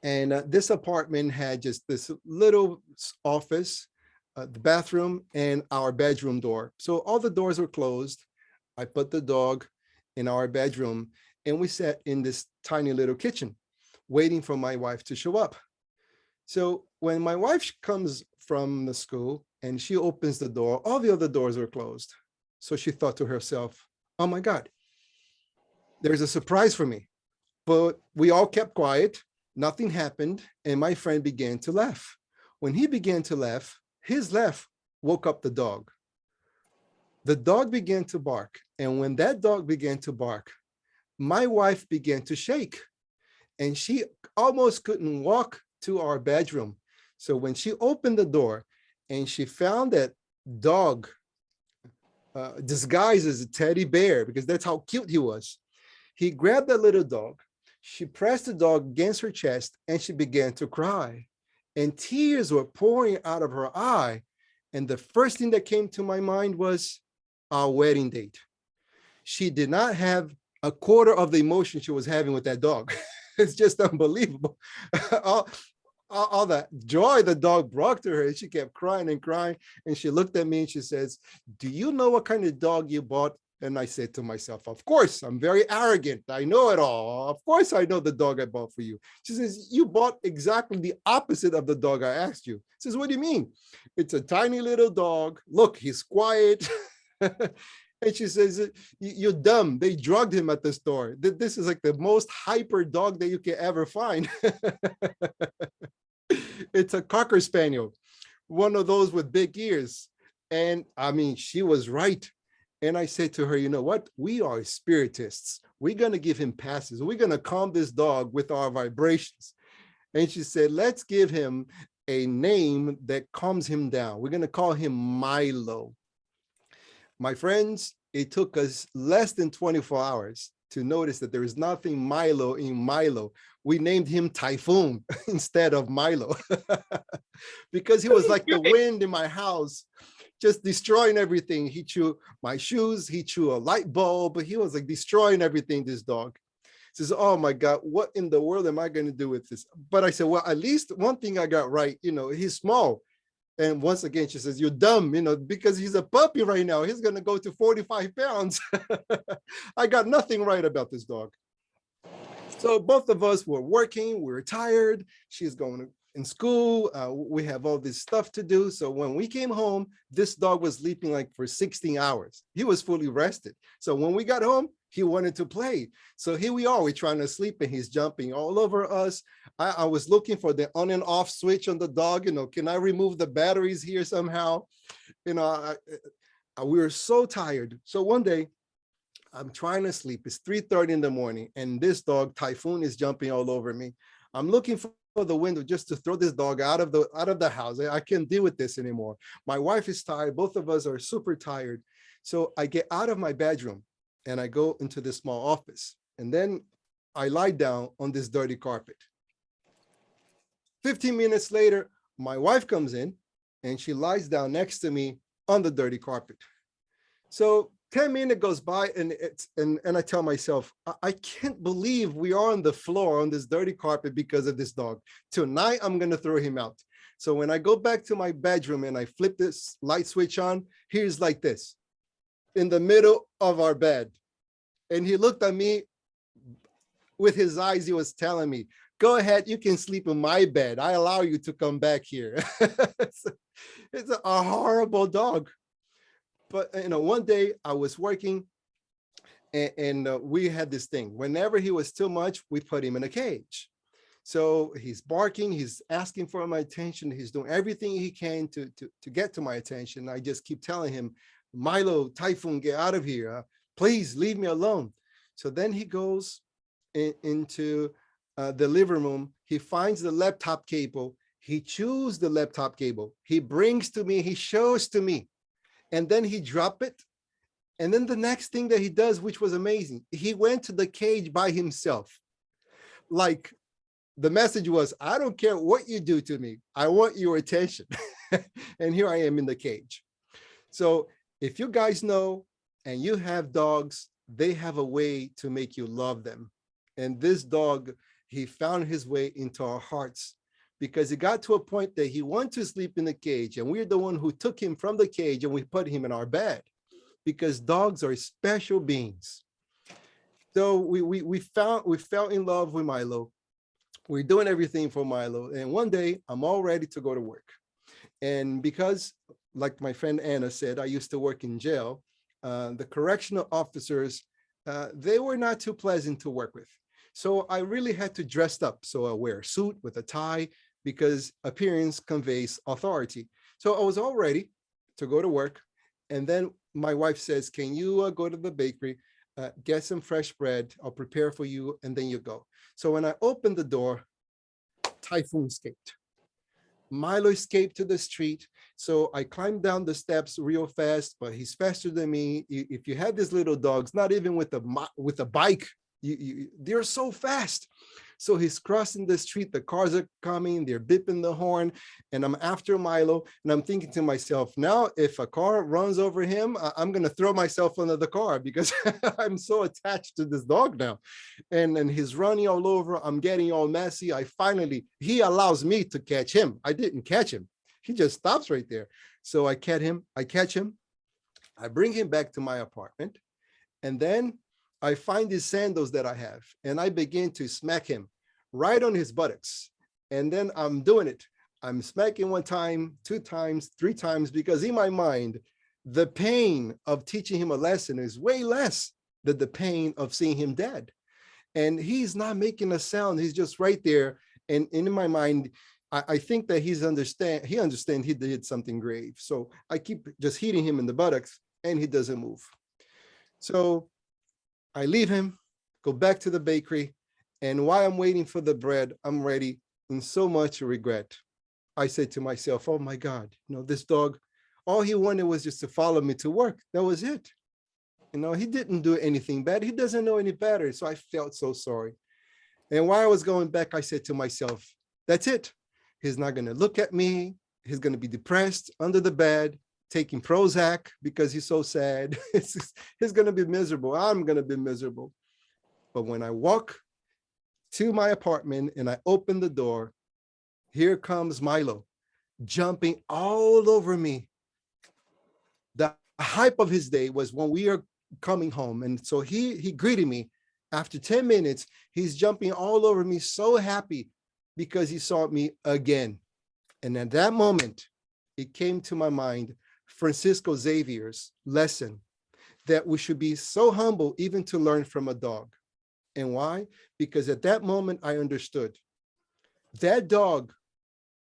And this apartment had just this little office, the bathroom, and our bedroom door. So all the doors were closed. I put the dog in our bedroom. And we sat in this tiny little kitchen waiting for my wife to show up. So when my wife comes from the school and she opens the door, all the other doors are closed. So she thought to herself, oh my God, there's a surprise for me. But we all kept quiet. Nothing happened. And my friend began to laugh. When he began to laugh, his laugh woke up the dog. The dog began to bark. And when that dog began to bark, my wife began to shake and she almost couldn't walk to our bedroom. So when she opened the door and she found that dog disguised as a teddy bear, because that's how cute he was, he grabbed that little dog. She pressed the dog against her chest and she began to cry. And tears were pouring out of her eye. And the first thing that came to my mind was our wedding date. She did not have a quarter of the emotion she was having with that dog. It's just unbelievable. all that joy the dog brought to her. She kept crying and crying. And she looked at me and she says, do you know what kind of dog you bought? And I said to myself, of course, I'm very arrogant. I know it all. Of course, I know the dog I bought for you. She says, you bought exactly the opposite of the dog I asked you. She says, what do you mean? It's a tiny little dog. Look, he's quiet. And she says, you're dumb. They drugged him at the store. This is like the most hyper dog that you can ever find. It's a Cocker Spaniel, one of those with big ears. And I mean, she was right. And I said to her, you know what? We are spiritists. We're going to give him passes. We're going to calm this dog with our vibrations. And she said, let's give him a name that calms him down. We're going to call him Milo. My friends, it took us less than 24 hours to notice that there is nothing Milo in Milo. We named him Typhoon instead of Milo because he was like the wind in my house, just destroying everything. He chewed my shoes, he chewed a light bulb, but he was like destroying everything, this dog. Says, oh my God, what in the world am I going to do with this? But I said, well, at least one thing I got right, he's small. And once again, she says, you're dumb, because he's a puppy right now. He's going to go to 45 pounds. I got nothing right about this dog. So both of us were working. We were tired. She's going in school. We have all this stuff to do. So when we came home, this dog was sleeping like for 16 hours. He was fully rested. So when we got home, He wanted to play. So here we are, we're trying to sleep and he's jumping all over us. I was looking for the on and off switch on the dog. Can I remove the batteries here somehow? We were so tired. So one day I'm trying to sleep. It's 3:30 in the morning and this dog, Typhoon, is jumping all over me. I'm looking for the window just to throw this dog out of the house. I can't deal with this anymore. My wife is tired. Both of us are super tired. So I get out of my bedroom and I go into this small office. And then I lie down on this dirty carpet. 15 minutes later, my wife comes in and she lies down next to me on the dirty carpet. So 10 minutes goes by and I tell myself, I can't believe we are on the floor on this dirty carpet because of this dog. Tonight, I'm going to throw him out. So when I go back to my bedroom and I flip this light switch on, he's like this in the middle of our bed. And he looked at me with his eyes. He was telling me, go ahead, you can sleep in my bed. I allow you to come back here. It's a horrible dog. But, one day I was working and we had this thing. Whenever he was too much, we put him in a cage. So he's barking, he's asking for my attention. He's doing everything he can to get to my attention. I just keep telling him, Milo, Typhoon, get out of here. Please leave me alone. So then he goes into the living room. He finds the laptop cable. He chews the laptop cable. He brings to me, he shows to me. And then he dropped it. And then the next thing that he does, which was amazing, he went to the cage by himself. Like the message was, I don't care what you do to me. I want your attention. And here I am in the cage. So if you guys know and you have dogs, they have a way to make you love them. And this dog, he found his way into our hearts, because it got to a point that he wanted to sleep in the cage, and we're the one who took him from the cage and we put him in our bed, because dogs are special beings. So we fell in love with Milo. We're doing everything for Milo. And one day I'm all ready to go to work. And because, like my friend Anna said, I used to work in jail, the correctional officers, they were not too pleasant to work with. So I really had to dress up. So I wear a suit with a tie, because appearance conveys authority. So I was all ready to go to work. And then my wife says, can you go to the bakery, get some fresh bread, I'll prepare for you, and then you go. So when I opened the door, Typhoon escaped. Milo escaped to the street. So I climbed down the steps real fast, but he's faster than me. If you have these little dogs, not even with a bike, they're so fast. So he's crossing the street, the cars are coming, they're beeping the horn, and I'm after Milo, and I'm thinking to myself, now if a car runs over him, I'm going to throw myself under the car, because I'm so attached to this dog now. And he's running all over, I'm getting all messy. He allows me to catch him. I didn't catch him. He just stops right there. So I catch him, I bring him back to my apartment, and then I find these sandals that I have, and I begin to smack him right on his buttocks. And then I'm doing it. I'm smacking 1 time, 2 times, 3 times, because in my mind, the pain of teaching him a lesson is way less than the pain of seeing him dead. And he's not making a sound. He's just right there. And in my mind, I think that he understands he did something grave. So I keep just hitting him in the buttocks and he doesn't move. So I leave him, go back to the bakery, and while I'm waiting for the bread, I'm ready in so much regret. I said to myself, oh my God, this dog, all he wanted was just to follow me to work. That was it. He didn't do anything bad. He doesn't know any better. So I felt so sorry. And while I was going back, I said to myself, that's it. He's not going to look at me. He's going to be depressed under the bed, taking Prozac because he's so sad. He's going to be miserable. I'm going to be miserable. But when I walk to my apartment and I open the door, here comes Milo, jumping all over me. The hype of his day was when we are coming home. And so he greeted me. After 10 minutes, he's jumping all over me, so happy because he saw me again. And at that moment, it came to my mind, Francisco Xavier's lesson, that we should be so humble even to learn from a dog. And why? Because at that moment, I understood that dog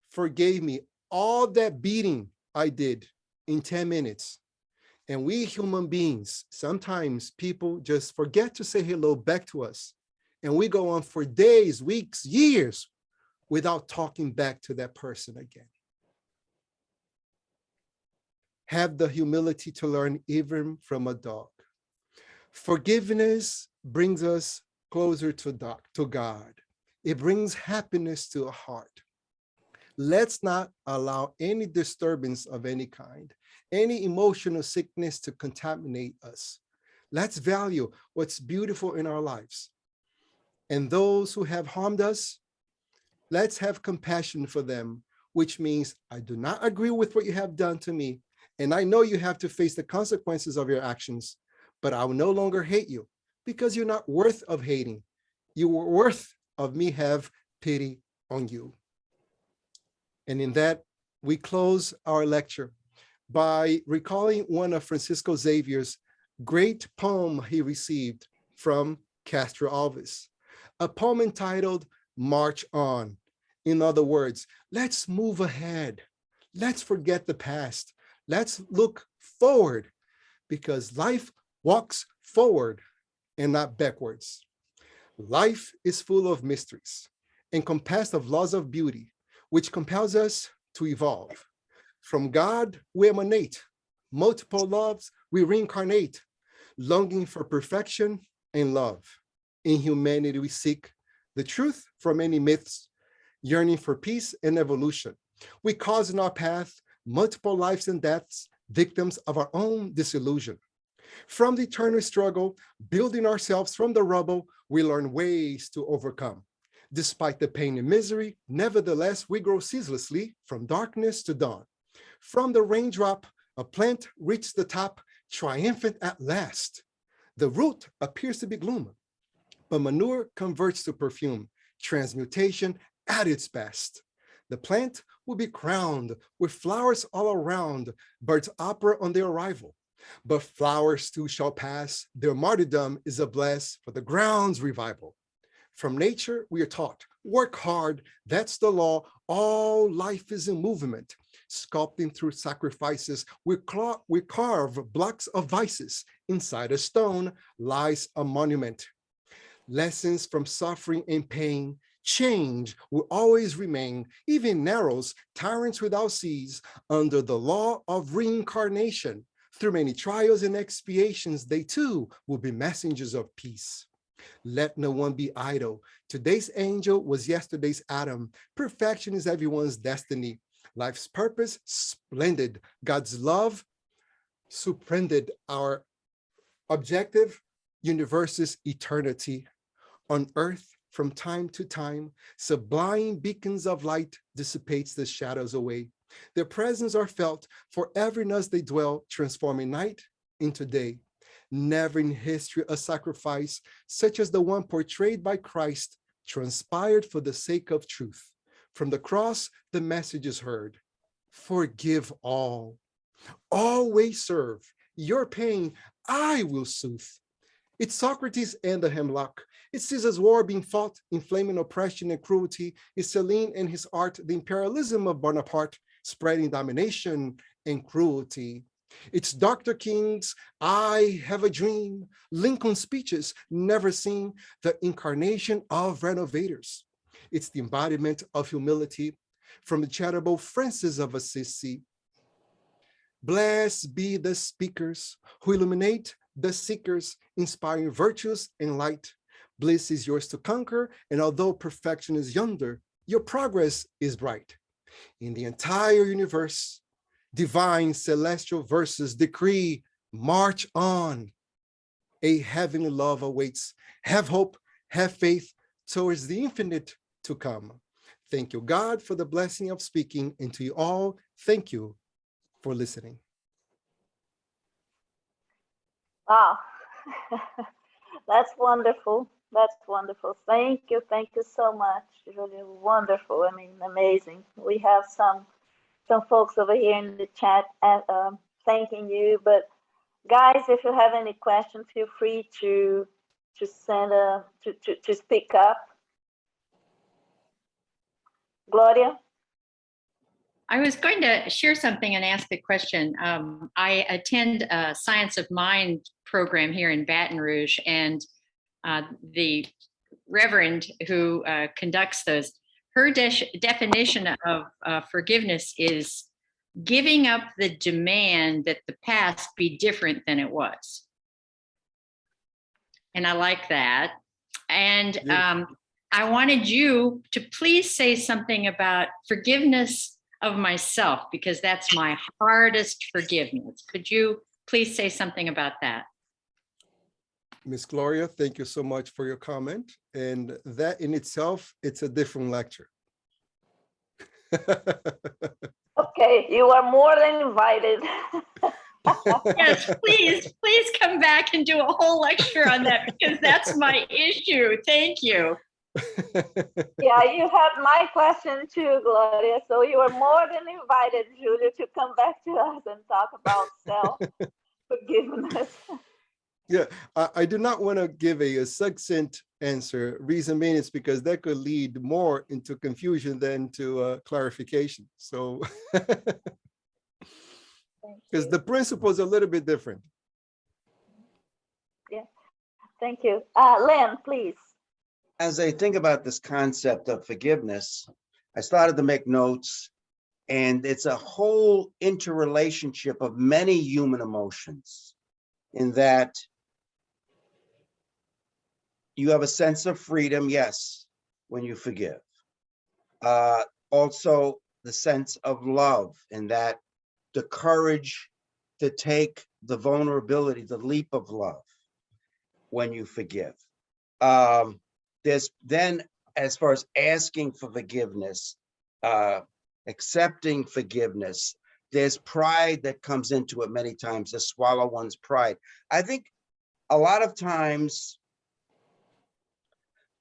forgave me all that beating I did in 10 minutes. And we human beings, sometimes people just forget to say hello back to us. And we go on for days, weeks, years without talking back to that person again. Have the humility to learn even from a dog. Forgiveness brings us closer to God. It brings happiness to a heart. Let's not allow any disturbance of any kind, any emotional sickness to contaminate us. Let's value what's beautiful in our lives. And those who have harmed us, let's have compassion for them, which means I do not agree with what you have done to me. And I know you have to face the consequences of your actions, but I will no longer hate you because you're not worth of hating. You were worth of me have pity on you. And in that, we close our lecture by recalling one of Francisco Xavier's great poem he received from Castro Alves, a poem entitled March On. In other words, let's move ahead. Let's forget the past. Let's look forward, because life walks forward and not backwards. Life is full of mysteries, encompassed of laws of beauty, which compels us to evolve. From God, we emanate. Multiple loves, we reincarnate, longing for perfection and love. In humanity, we seek the truth from any myths, yearning for peace and evolution. We cause in our path multiple lives and deaths, victims of our own disillusion. From the eternal struggle, building ourselves from the rubble, we learn ways to overcome. Despite the pain and misery, nevertheless, we grow ceaselessly from darkness to dawn. From the raindrop, a plant reaches the top, triumphant at last. The root appears to be gloom, but manure converts to perfume, transmutation at its best. The plant will be crowned with flowers all around, birds opera on their arrival. But flowers too shall pass, their martyrdom is a bless for the ground's revival. From nature, we are taught, work hard, that's the law, all life is in movement. Sculpting through sacrifices, we carve blocks of vices. Inside a stone lies a monument. Lessons from suffering and pain, change will always remain, even narrows, tyrants without seas, under the law of reincarnation. Through many trials and expiations, they too will be messengers of peace. Let no one be idle. Today's angel was yesterday's Adam. Perfection is everyone's destiny. Life's purpose, splendid. God's love, surrounded. Our objective, universe's eternity. On earth, from time to time, sublime beacons of light dissipates the shadows away. Their presence are felt forever in us they dwell, transforming night into day. Never in history a sacrifice such as the one portrayed by Christ transpired for the sake of truth. From the cross, the message is heard. Forgive all. Always serve. Your pain, I will soothe. It's Socrates and the hemlock. It's Caesar's war being fought, inflaming oppression and cruelty. It's Celine and his art, the imperialism of Bonaparte, spreading domination and cruelty. It's Dr. King's I Have a Dream, Lincoln's speeches, never seen, the incarnation of renovators. It's the embodiment of humility from the charitable Francis of Assisi. Blessed be the speakers who illuminate the seekers, inspiring virtues and light. Bliss is yours to conquer, and although perfection is yonder, your progress is bright. In the entire universe, divine celestial verses decree, march on. A heavenly love awaits. Have hope, have faith towards the infinite to come. Thank you, God, for the blessing of speaking, and to you all, thank you for listening. Wow. That's wonderful. That's wonderful. Thank you. Thank you so much. Really wonderful. I mean, amazing. We have some folks over here in the chat thanking you, but Guys, if you have any questions, feel free to send to speak up. Gloria? I was going to share something and ask a question. I attend a Science of Mind program here in Baton Rouge, and the Reverend who conducts those, her definition of forgiveness is giving up the demand that the past be different than it was. And I like that. And I wanted you to please say something about forgiveness of myself, because that's my hardest forgiveness. Could you please say something about that? Miss Gloria, thank you so much for your comment. And that in itself, it's a different lecture. Okay, you are more than invited. Yes, please come back and do a whole lecture on that, because that's my issue. Thank you. Yeah, you have my question too, Gloria. So you are more than invited, Julio, to come back to us and talk about self-forgiveness. Yeah, I do not want to give a succinct answer. Reason being is because that could lead more into confusion than to clarification. So, because the principle is a little bit different. Yeah, thank you. Len, please. As I think about this concept of forgiveness, I started to make notes, and it's a whole interrelationship of many human emotions, in that you have a sense of freedom, yes, when you forgive. Also, the sense of love, in that the courage to take the vulnerability, the leap of love when you forgive. There's then, as far as asking for forgiveness, accepting forgiveness, there's pride that comes into it many times, to swallow one's pride. I think a lot of times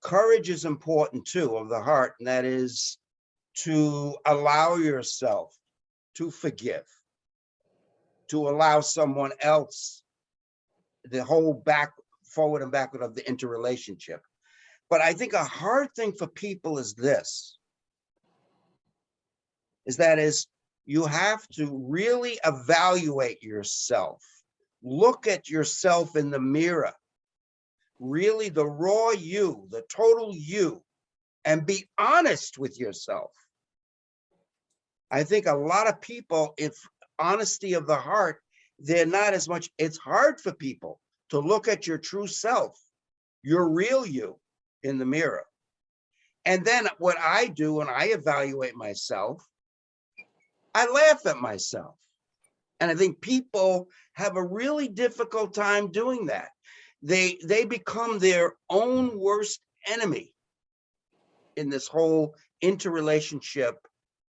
courage is important too, of the heart, and that is to allow yourself to forgive, to allow someone else the whole forward and backward of the interrelationship. But I think a hard thing for people is this, is you have to really evaluate yourself, look at yourself in the mirror, really the raw you, the total you, and be honest with yourself. I think a lot of people, if honesty of the heart, they're not as much. It's hard for people to look at your true self, your real you, in the mirror. And then what I do when I evaluate myself, I laugh at myself. And I think people have a really difficult time doing that. They become their own worst enemy in this whole interrelationship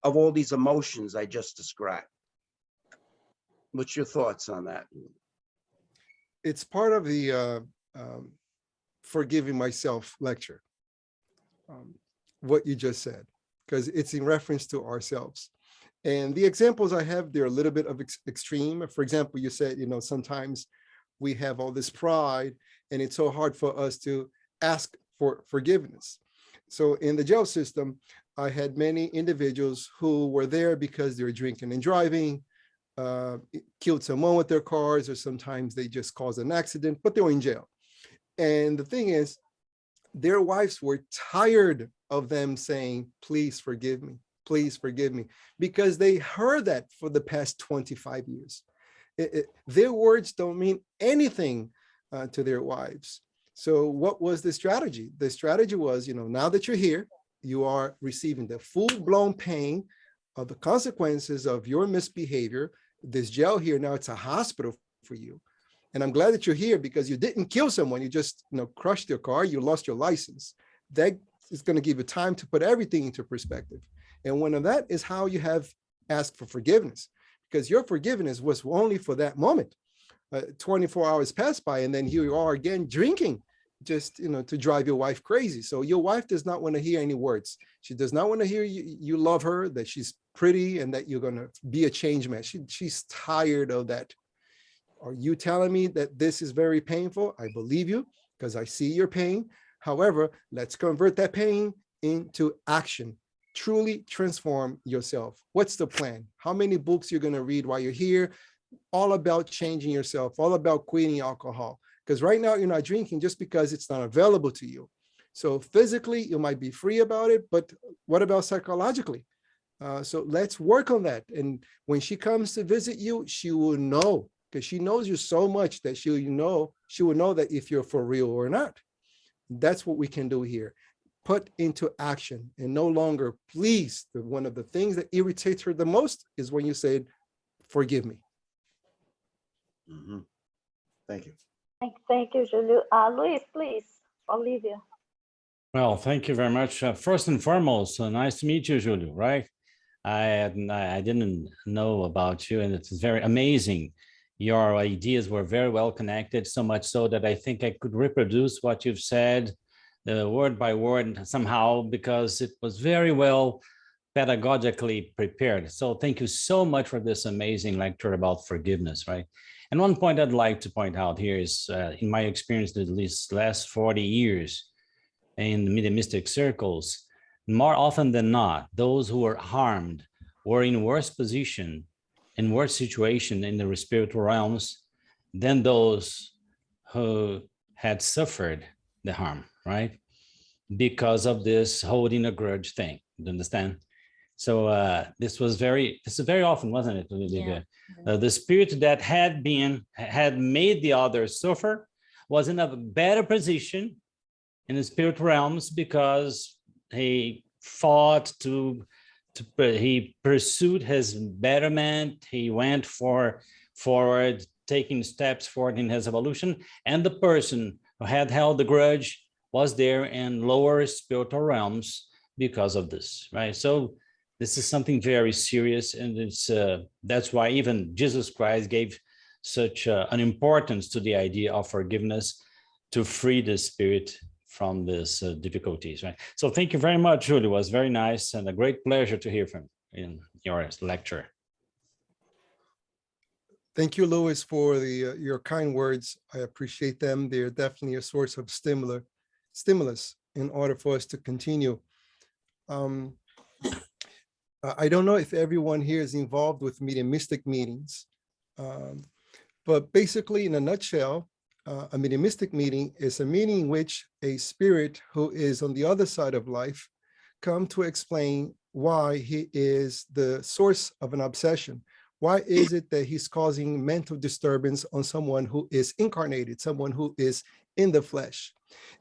of all these emotions I just described. What's your thoughts on that? It's part of the forgiving myself lecture, what you just said, because it's in reference to ourselves. And the examples I have, they're a little bit of extreme. For example, you said, sometimes we have all this pride and it's so hard for us to ask for forgiveness. So in the jail system, I had many individuals who were there because they were drinking and driving, killed someone with their cars, or sometimes they just caused an accident, but they were in jail. And the thing is, their wives were tired of them saying, please forgive me, because they heard that for the past 25 years. Their words don't mean anything to their wives. So what was the strategy? The strategy was, now that you're here, you are receiving the full-blown pain of the consequences of your misbehavior. This jail here, now it's a hospital for you. And I'm glad that you're here because you didn't kill someone. You just crushed your car. You lost your license. That is going to give you time to put everything into perspective. And one of that is how you have asked for forgiveness, because your forgiveness was only for that moment. 24 hours passed by, and then here you are again drinking, just to drive your wife crazy. So your wife does not want to hear any words. She does not want to hear you love her, that she's pretty, and that you're going to be a change man. She's tired of that Are you telling me that this is very painful? I believe you because I see your pain. However, let's convert that pain into action. Truly transform yourself. What's the plan? How many books you're going to read while you're here? All about changing yourself, all about quitting alcohol. Because right now you're not drinking just because it's not available to you. So physically, you might be free about it, but what about psychologically? So let's work on that. And when she comes to visit you, she will know, because she knows you so much that she will know that if you're for real or not. That's what we can do here. Put into action and no longer please. One of the things that irritates her the most is when you said, forgive me. Mhm. Thank you. Thank you, Julio. Luis, please, Olivia. Well, thank you very much. First and foremost, nice to meet you, Julio, right? I didn't know about you, and it's very amazing. Your ideas were very well connected, so much so that I think I could reproduce what you've said, word by word somehow, because it was very well pedagogically prepared. So thank you so much for this amazing lecture about forgiveness, right? And one point I'd like to point out here is, in my experience, at least last 40 years in the mediumistic circles, more often than not, those who were harmed were in worse position, in worse situation in the spiritual realms than those who had suffered the harm, right? Because of this holding a grudge thing, you understand? So this is very often, wasn't it, Olivia? Yeah. The spirit that had made the others suffer was in a better position in the spirit realms because he fought he pursued his betterment. He went forward, taking steps forward in his evolution. And the person who had held the grudge was there in lower spiritual realms because of this, right? So this is something very serious, and it's that's why even Jesus Christ gave such an importance to the idea of forgiveness to free the spirit from these difficulties, right? So thank you very much, Julio. It was very nice and a great pleasure to hear from you in your lecture. Thank you, Louis, for your kind words. I appreciate them. They're definitely a source of stimulus in order for us to continue. I don't know if everyone here is involved with mediumistic meetings, but basically, in a nutshell, a mediumistic meeting is a meeting in which a spirit who is on the other side of life come to explain why he is the source of an obsession. Why is it that he's causing mental disturbance on someone who is incarnated, someone who is in the flesh?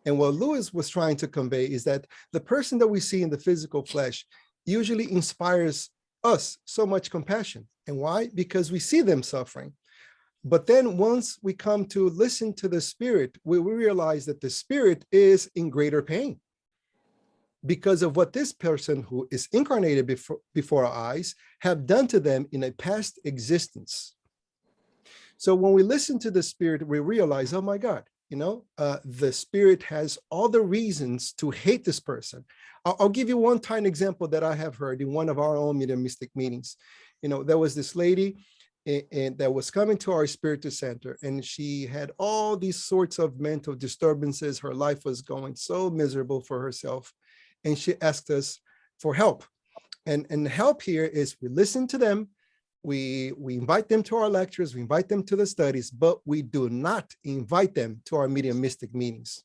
And what Louis was trying to convey is that the person that we see in the physical flesh usually inspires us so much compassion. And why? Because we see them suffering. But then once we come to listen to the spirit, we realize that the spirit is in greater pain because of what this person who is incarnated before our eyes have done to them in a past existence. So when we listen to the spirit, we realize, oh my God, the spirit has all the reasons to hate this person. I'll give you one tiny example that I have heard in one of our own mediumistic meetings. There was this lady and that was coming to our Spiritist Center, and she had all these sorts of mental disturbances. Her life was going so miserable for herself, and she asked us for help. And help here is we listen to them, we invite them to our lectures, we invite them to the studies, but we do not invite them to our mediumistic meetings.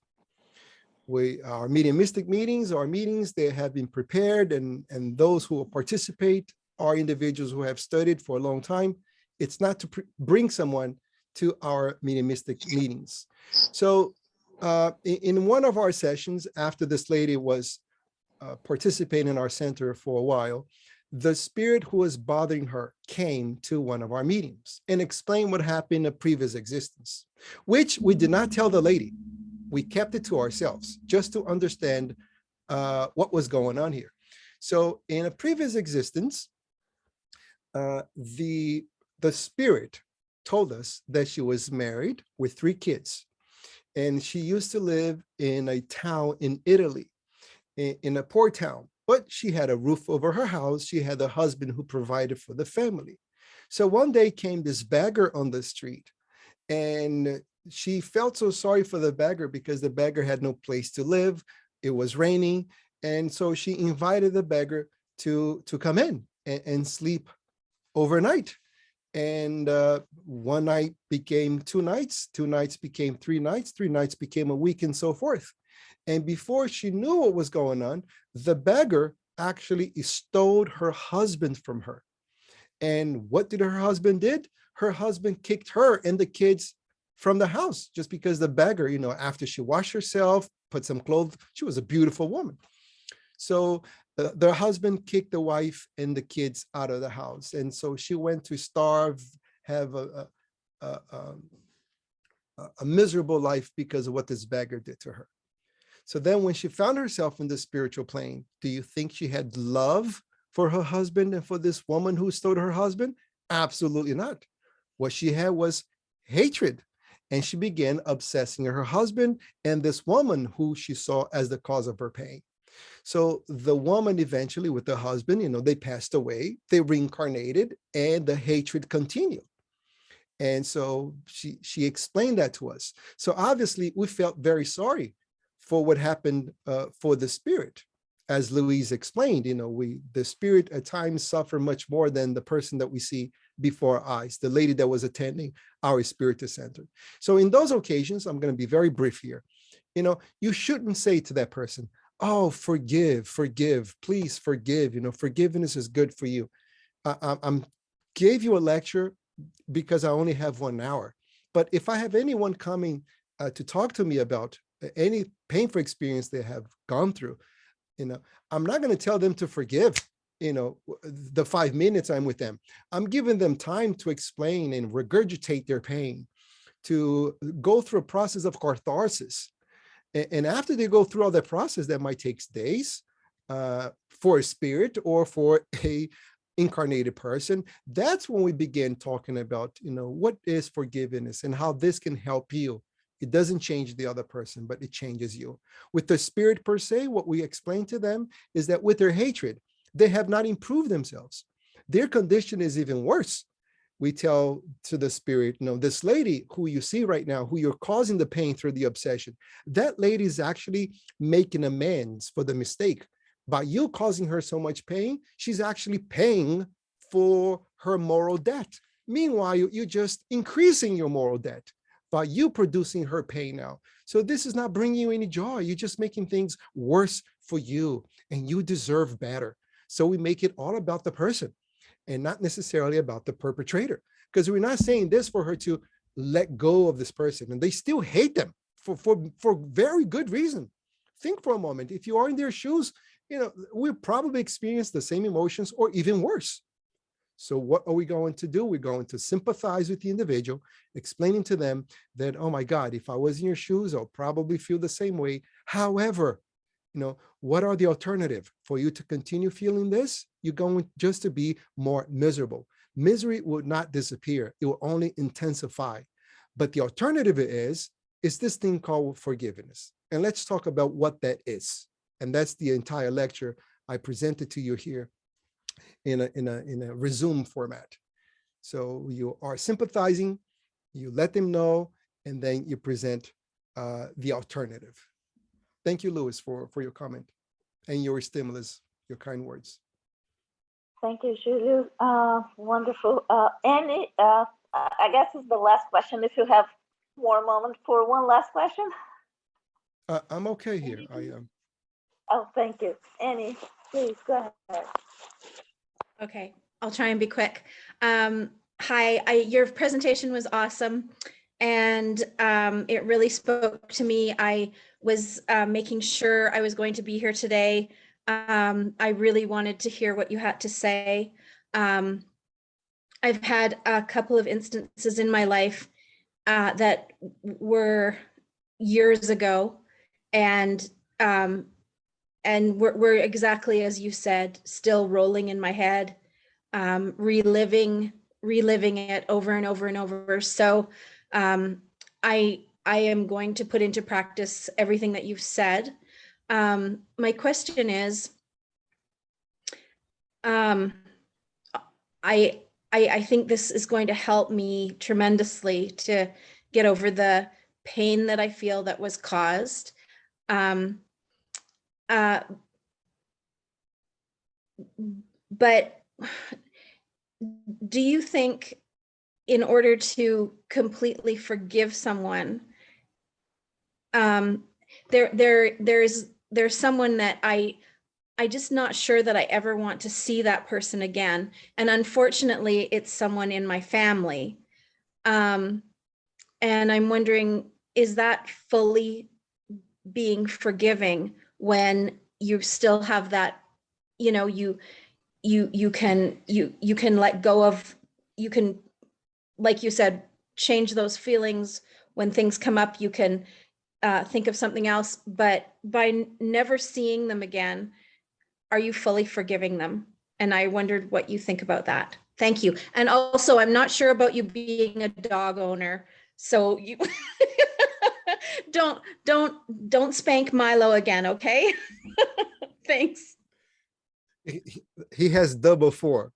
Our mediumistic meetings are meetings that have been prepared, and those who will participate are individuals who have studied for a long time. It's not to bring someone to our mediumistic meetings. So in one of our sessions, after this lady was participating in our center for a while, the spirit who was bothering her came to one of our meetings and explained what happened in a previous existence, which we did not tell the lady. We kept it to ourselves just to understand what was going on here. So in a previous existence, the spirit told us that she was married with 3 kids, and she used to live in a town in Italy, in a poor town, but she had a roof over her house. She had a husband who provided for the family. So one day came this beggar on the street, And she felt so sorry for the beggar because the beggar had no place to live. It was raining. And so she invited the beggar to come in and sleep overnight. And one night became 2 nights, 2 nights became 3 nights, 3 nights became a week, and so forth. And before she knew what was going on, the beggar actually stole her husband from her. And what did her husband did? Her husband kicked her and the kids from the house just because the beggar, after she washed herself, put some clothes, she was a beautiful woman. So the husband kicked the wife and the kids out of the house. And so she went to starve, have a miserable life because of what this beggar did to her. So then when she found herself in the spiritual plane, do you think she had love for her husband and for this woman who stole her husband? Absolutely not. What she had was hatred. And she began obsessing her husband and this woman who she saw as the cause of her pain. So the woman eventually with the husband, they passed away, they reincarnated, and the hatred continued. And so she explained that to us. So obviously we felt very sorry for what happened for the spirit. As Louise explained, the spirit at times suffer much more than the person that we see before our eyes, the lady that was attending our Spiritist Center. So in those occasions, I'm going to be very brief here. You shouldn't say to that person, oh, forgive, please forgive. Forgiveness is good for you. I gave you a lecture because I only have 1 hour. But if I have anyone coming to talk to me about any painful experience they have gone through, I'm not going to tell them to forgive, the 5 minutes I'm with them. I'm giving them time to explain and regurgitate their pain, to go through a process of catharsis. And after they go through all that process, that might take days for a spirit or for a incarnated person. That's when we begin talking about, what is forgiveness and how this can help you. It doesn't change the other person, but it changes you. With the spirit per se, what we explain to them is that with their hatred, they have not improved themselves. Their condition is even worse. We tell to the spirit, this lady who you see right now, who you're causing the pain through the obsession, that lady is actually making amends for the mistake. By you causing her so much pain, she's actually paying for her moral debt. Meanwhile, you're just increasing your moral debt by you producing her pain now. So this is not bringing you any joy. You're just making things worse for you, and you deserve better. So we make it all about the person and not necessarily about the perpetrator, because we're not saying this for her to let go of this person, and they still hate them for very good reason. Think for a moment, if you are in their shoes, we'll probably experience the same emotions or even worse. So what are we going to do? We're going to sympathize with the individual, explaining to them that, oh my God, if I was in your shoes, I'll probably feel the same way. However, what are the alternative for you to continue feeling this? You're going just to be more miserable. Misery will not disappear. It will only intensify. But the alternative is this thing called forgiveness. And let's talk about what that is. And that's the entire lecture I presented to you here in a resume format. So you are sympathizing, you let them know, and then you present the alternative. Thank you, Louis, for your comment and your stimulus, your kind words. Thank you, Julio. Wonderful. Annie, I guess it's the last question. If you have more moment for one last question. I'm okay here. I am. Oh, thank you. Annie, please go ahead. Okay, I'll try and be quick. Hi, your presentation was awesome, and it really spoke to me. I was making sure I was going to be here today. I really wanted to hear what you had to say. I've had a couple of instances in my life that were years ago, and we're exactly as you said, still rolling in my head, reliving it over and over and over. So I am going to put into practice everything that you've said. My question is, I think this is going to help me tremendously to get over the pain that I feel that was caused. But do you think in order to completely forgive someone, there's someone that I just not sure that I ever want to see that person again. And unfortunately, it's someone in my family. And I'm wondering, is that fully being forgiving when you still have that, you know, you can let go of, you can, like you said, change those feelings when things come up, you can think of something else, but by never seeing them again, are you fully forgiving them? And I wondered what you think about that. Thank you. And also, I'm not sure about you being a dog owner, so you don't spank Milo again, okay? Thanks. He has double fur,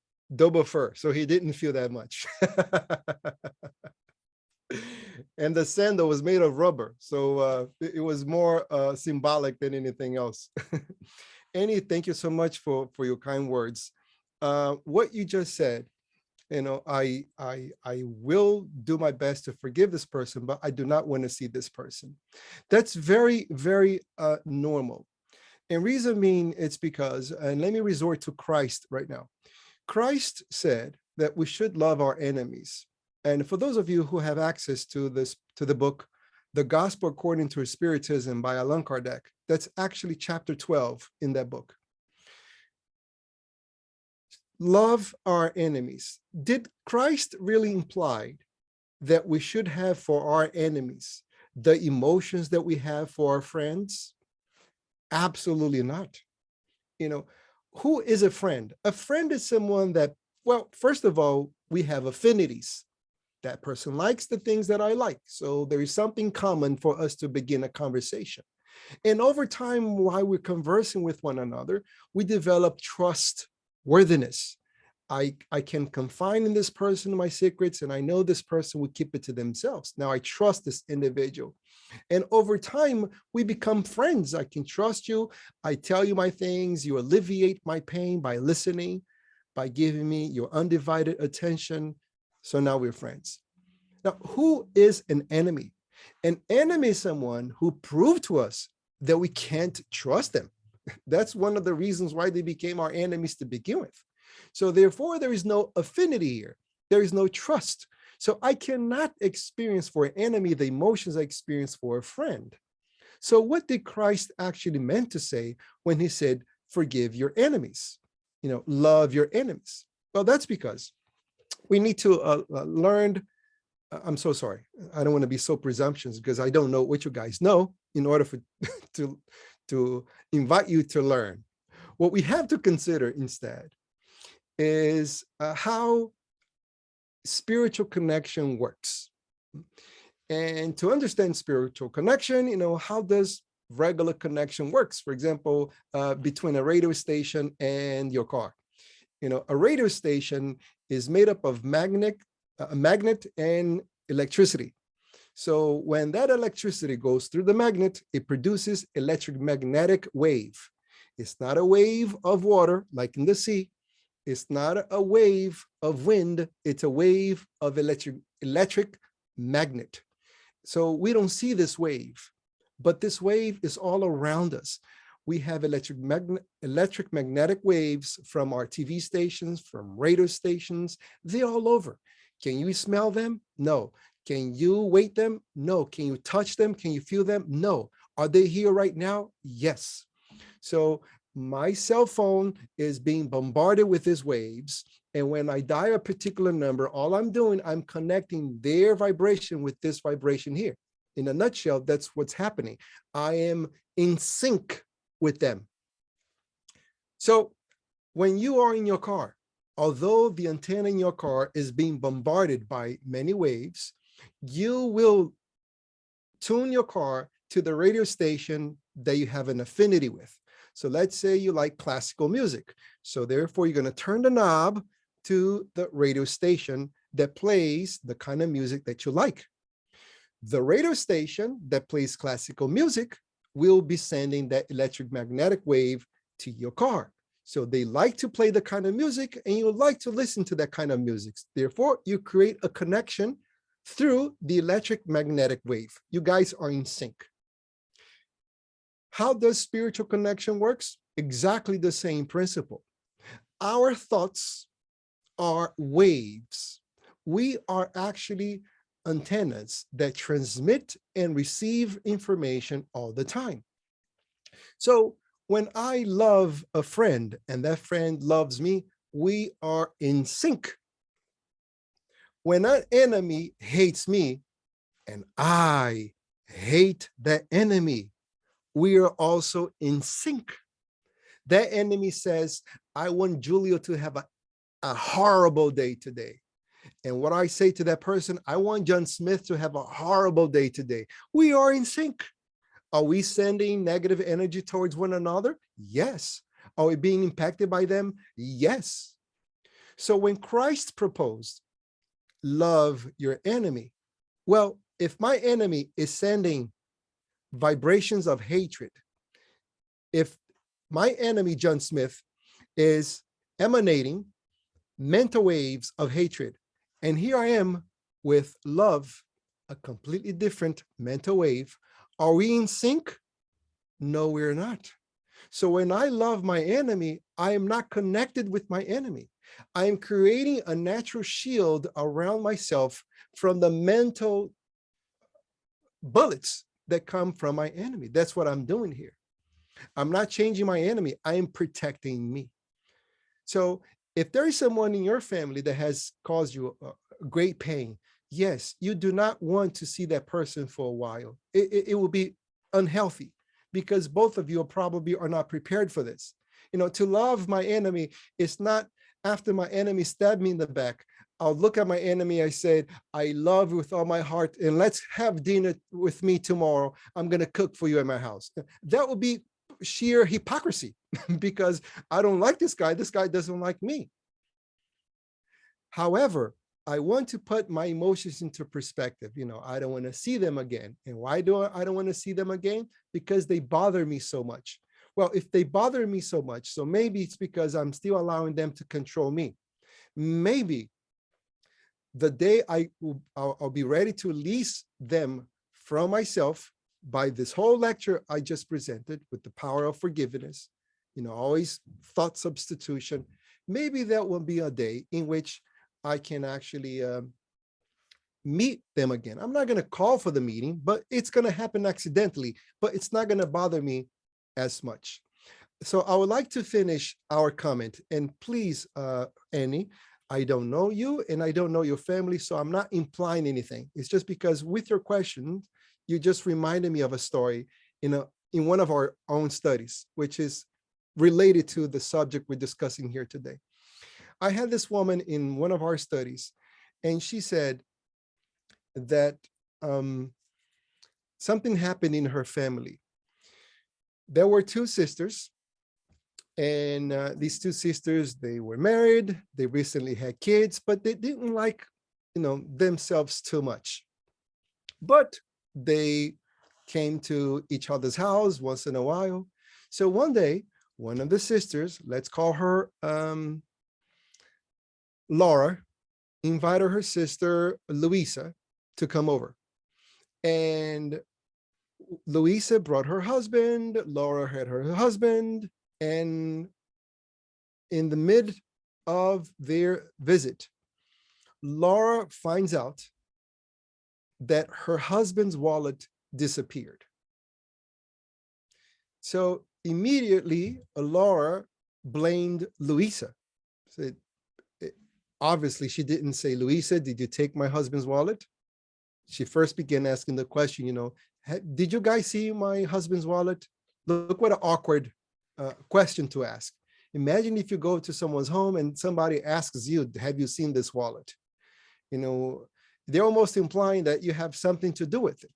so he didn't feel that much. And the sandal was made of rubber, so it was more symbolic than anything else. Annie, thank you so much for your kind words. What you just said, you know, I will do my best to forgive this person, but I do not want to see this person. That's very, very normal. And reason being, it's because, and let me resort to Christ right now. Christ said that we should love our enemies. And for those of you who have access to this, to the book, The Gospel According to Spiritism by Allan Kardec, that's actually chapter 12 in that book. Love our enemies. Did Christ really imply that we should have for our enemies the emotions that we have for our friends? Absolutely not. You know, who is a friend? A friend is someone that, well, first of all, we have affinities. That person likes the things that I like. So there is something common for us to begin a conversation. And over time, while we're conversing with one another, we develop trustworthiness. I can confide in this person my secrets, and I know this person will keep it to themselves. Now I trust this individual. And over time, we become friends. I can trust you. I tell you my things. You alleviate my pain by listening, by giving me your undivided attention. So now we're friends. Now, who is an enemy? An enemy is someone who proved to us that we can't trust them. That's one of the reasons why they became our enemies to begin with. So therefore, there is no affinity here. There is no trust. So I cannot experience for an enemy the emotions I experience for a friend. So what did Christ actually meant to say when he said, forgive your enemies, you know, love your enemies? Well, that's because we need to learn. I'm so sorry. I don't want to be so presumptuous because I don't know what you guys know in order for to invite you to learn. What we have to consider instead is how spiritual connection works. And to understand spiritual connection, you know, how does regular connection works? For example, between a radio station and your car. You know, a radio station is made up of magnet and electricity. So when that electricity goes through the magnet, it produces electromagnetic wave. It's not a wave of water like in the sea. It's not a wave of wind. It's a wave of electric magnet. So we don't see this wave, but this wave is all around us. We have electromagnetic waves from our TV stations, from radio stations. They're all over. Can you smell them? No. Can you weight them? No. Can you touch them? Can you feel them? No. Are they here right now? Yes. So my cell phone is being bombarded with these waves. And when I dial a particular number, all I'm doing, I'm connecting their vibration with this vibration here. In a nutshell, that's what's happening. I am in sync with them. So when you are in your car, although the antenna in your car is being bombarded by many waves, you will tune your car to the radio station that you have an affinity with. So let's say you like classical music. So therefore, you're going to turn the knob to the radio station that plays the kind of music that you like. The radio station that plays classical music will be sending that electromagnetic wave to your car. So they like to play the kind of music and you like to listen to that kind of music. Therefore, you create a connection through the electromagnetic wave. You guys are in sync. How does spiritual connection works? Exactly the same principle. Our thoughts are waves. We are actually antennas that transmit and receive information all the time. So when I love a friend and that friend loves me, we are in sync. When an enemy hates me and I hate that enemy, we are also in sync. That enemy says, I want Julio to have a horrible day today. And what I say to that person, I want John Smith to have a horrible day today. We are in sync. Are we sending negative energy towards one another? Yes. Are we being impacted by them? Yes. So when Christ proposed, love your enemy, well, if my enemy is sending vibrations of hatred, if my enemy, John Smith, is emanating mental waves of hatred, and here I am with love, a completely different mental wave, are we in sync? No, we're not. So when I love my enemy, I am not connected with my enemy. I am creating a natural shield around myself from the mental bullets that come from my enemy. That's what I'm doing here. I'm not changing my enemy. I am protecting me. So if there is someone in your family that has caused you great pain, yes, you do not want to see that person for a while. It will be unhealthy because both of you probably are not prepared for this. You know, to love my enemy is not after my enemy stabbed me in the back. I'll look at my enemy. I said, I love you with all my heart, and let's have dinner with me tomorrow. I'm going to cook for you at my house. That would be sheer hypocrisy because I don't like this guy. This guy doesn't like me. However, I want to put my emotions into perspective. You know, I don't want to see them again. And why do I don't want to see them again? Because they bother me so much. Well, if they bother me so much, so maybe it's because I'm still allowing them to control me. Maybe the day I'll be ready to release them from myself by this whole lecture I just presented with the power of forgiveness, you know, always thought substitution. Maybe that will be a day in which I can actually meet them again. I'm not going to call for the meeting, but it's going to happen accidentally, but it's not going to bother me as much. So I would like to finish our comment, and please, Annie, I don't know you and I don't know your family, so I'm not implying anything. It's just because with your question, you just reminded me of a story in one of our own studies, which is related to the subject we're discussing here today. I had this woman in one of our studies, and she said that something happened in her family. There were two sisters, and these two sisters, they were married, they recently had kids, but they didn't like, you know, themselves too much. But they came to each other's house once in a while. So one day, one of the sisters, let's call her Laura, invited her sister Louisa to come over. And Louisa brought her husband, Laura had her husband, and in the mid of their visit, Laura finds out that her husband's wallet disappeared. So immediately, Laura blamed Louisa. Said, obviously, she didn't say, Louisa, did you take my husband's wallet? She first began asking the question, you know, did you guys see my husband's wallet? Look what an awkward question to ask. Imagine if you go to someone's home and somebody asks you, have you seen this wallet? You know, they're almost implying that you have something to do with it.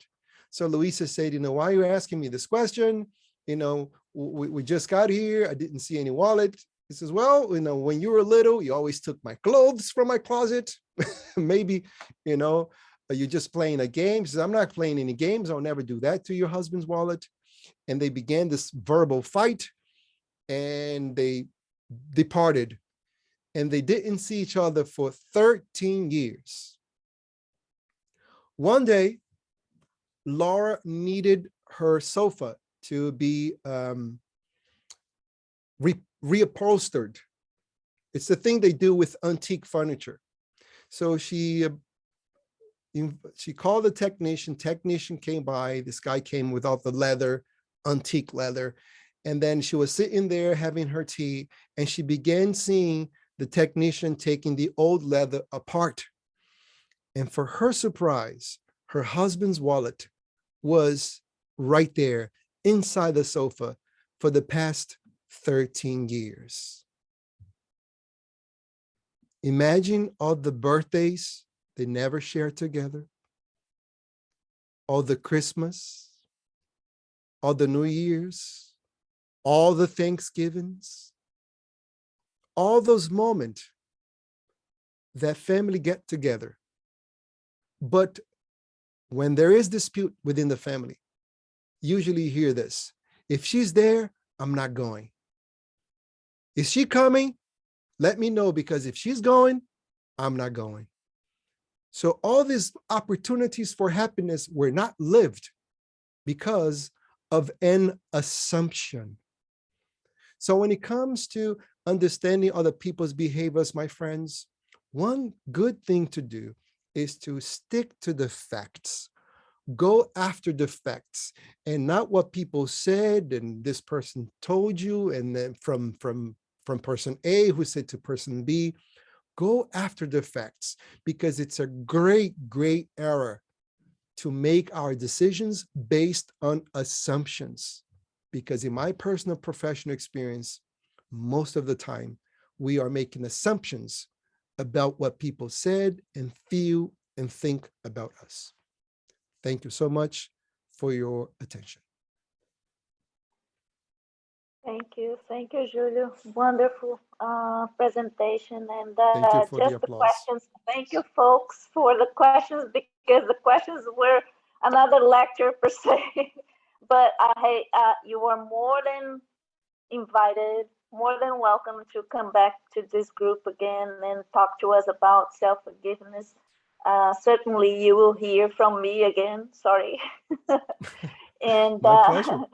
So Louisa said, you know, why are you asking me this question? You know, we just got here. I didn't see any wallet. He says, well, you know, when you were little, you always took my clothes from my closet. Maybe, you know, Are you just playing a game? She says, I'm not playing any games. I'll never do that to your husband's wallet. And they began this verbal fight, and they departed. And they didn't see each other for 13 years. One day, Laura needed her sofa to be reupholstered. It's the thing they do with antique furniture. So she called the technician. Technician came by. This guy came with all the leather, antique leather. And then she was sitting there having her tea, and she began seeing the technician taking the old leather apart. And for her surprise, her husband's wallet was right there inside the sofa for the past 13 years. Imagine all the birthdays they never shared together, all the Christmas, all the New Year's, all the Thanksgivings, all those moments that family get together. But when there is dispute within the family, usually you hear this: if she's there, I'm not going. Is she coming? Let me know, because if she's going, I'm not going. So all these opportunities for happiness were not lived because of an assumption. So when it comes to understanding other people's behaviors, my friends, one good thing to do is to stick to the facts. Go after the facts, and not what people said and this person told you, and then from person A who said to person B. Go after the facts, because it's a great error to make our decisions based on assumptions. Because in my personal professional experience, most of the time, we are making assumptions about what people said and feel and think about us. Thank you so much for your attention. Thank you, Julio. Wonderful presentation, and Thank you for the just the applause. questions. Thank you, folks, for the questions, because the questions were another lecture per se. But hey, you are more than invited, more than welcome to come back to this group again and talk to us about self-forgiveness. Certainly, you will hear from me again. Sorry. And My pleasure.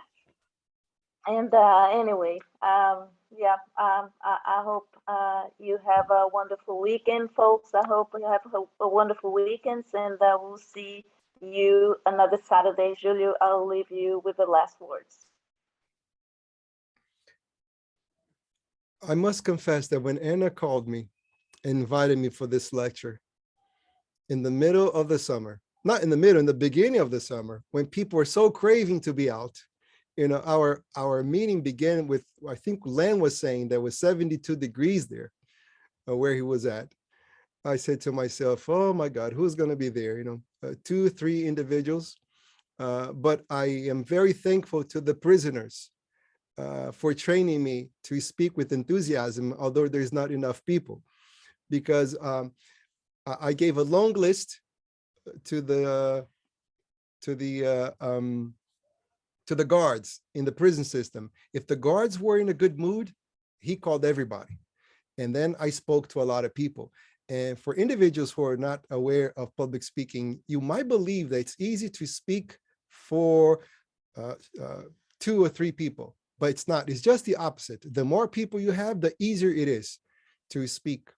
and anyway, I hope you have a wonderful weekend, folks. I hope you have a wonderful weekend, and we'll see you another Saturday. Julio, I'll leave you with the last words. I must confess that when Anna called me and invited me for this lecture in the middle of the summer, not in the middle, in the beginning of the summer, when people were so craving to be out, you know, our meeting began with, I think Len was saying there was 72 degrees there where he was at. I said to myself, oh my God, who's going to be there? You know, 2, 3 individuals. But I am very thankful to the prisoners for training me to speak with enthusiasm, although there's not enough people, because I gave a long list to the guards in the prison system. If the guards were in a good mood, he called everybody. And then I spoke to a lot of people. And for individuals who are not aware of public speaking, you might believe that it's easy to speak for 2 or 3 people, but it's not. It's just the opposite. The more people you have, the easier it is to speak.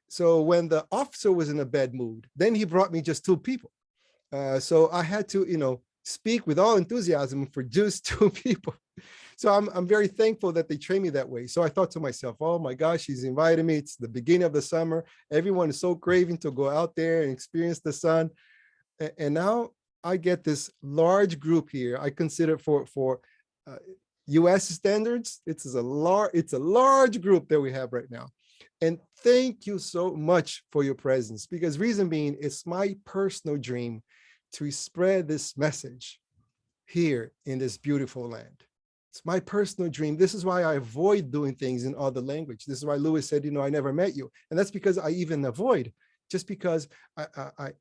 So when the officer was in a bad mood, then he brought me just 2 people. So I had to, you know, speak with all enthusiasm for just 2 people. So I'm very thankful that they trained me that way. So I thought to myself, oh my gosh, she's invited me. It's the beginning of the summer. Everyone is so craving to go out there and experience the sun. And now I get this large group here. I consider for US standards, it's a large group that we have right now. And thank you so much for your presence, because reason being, it's my personal dream to spread this message here in this beautiful land. It's my personal dream. This is why I avoid doing things in other language. This is why Lewis said, you know, I never met you. And that's because I even avoid just because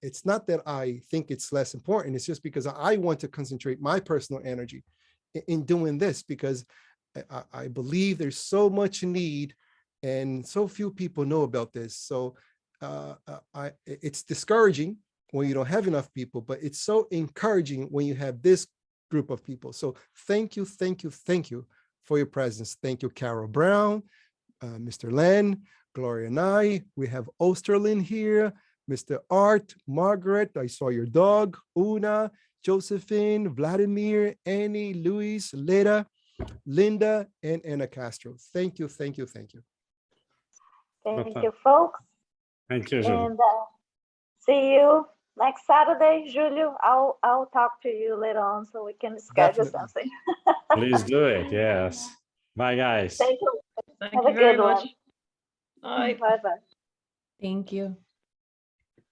it's not that I think it's less important. It's just because I want to concentrate my personal energy in doing this, because I believe there's so much need and so few people know about this. So it's discouraging when you don't have enough people, but it's so encouraging when you have this group of people. So thank you for your presence. Thank you, Carol Brown, Mr. Len, Gloria and I. We have Osterlin here, Mr. Art, Margaret. I saw your dog, Una, Josephine, Vladimir, Annie, Luis, Leda, Linda, and Anna Castro. Thank you. Thank you, folks. Thank you, Julio. And see you next Saturday, Julio. I'll talk to you later on so we can schedule Definitely. something. Please do it. Yes. Bye, guys. Thank you. Thank Have you a very good much. one. Bye. Bye-bye. Thank you.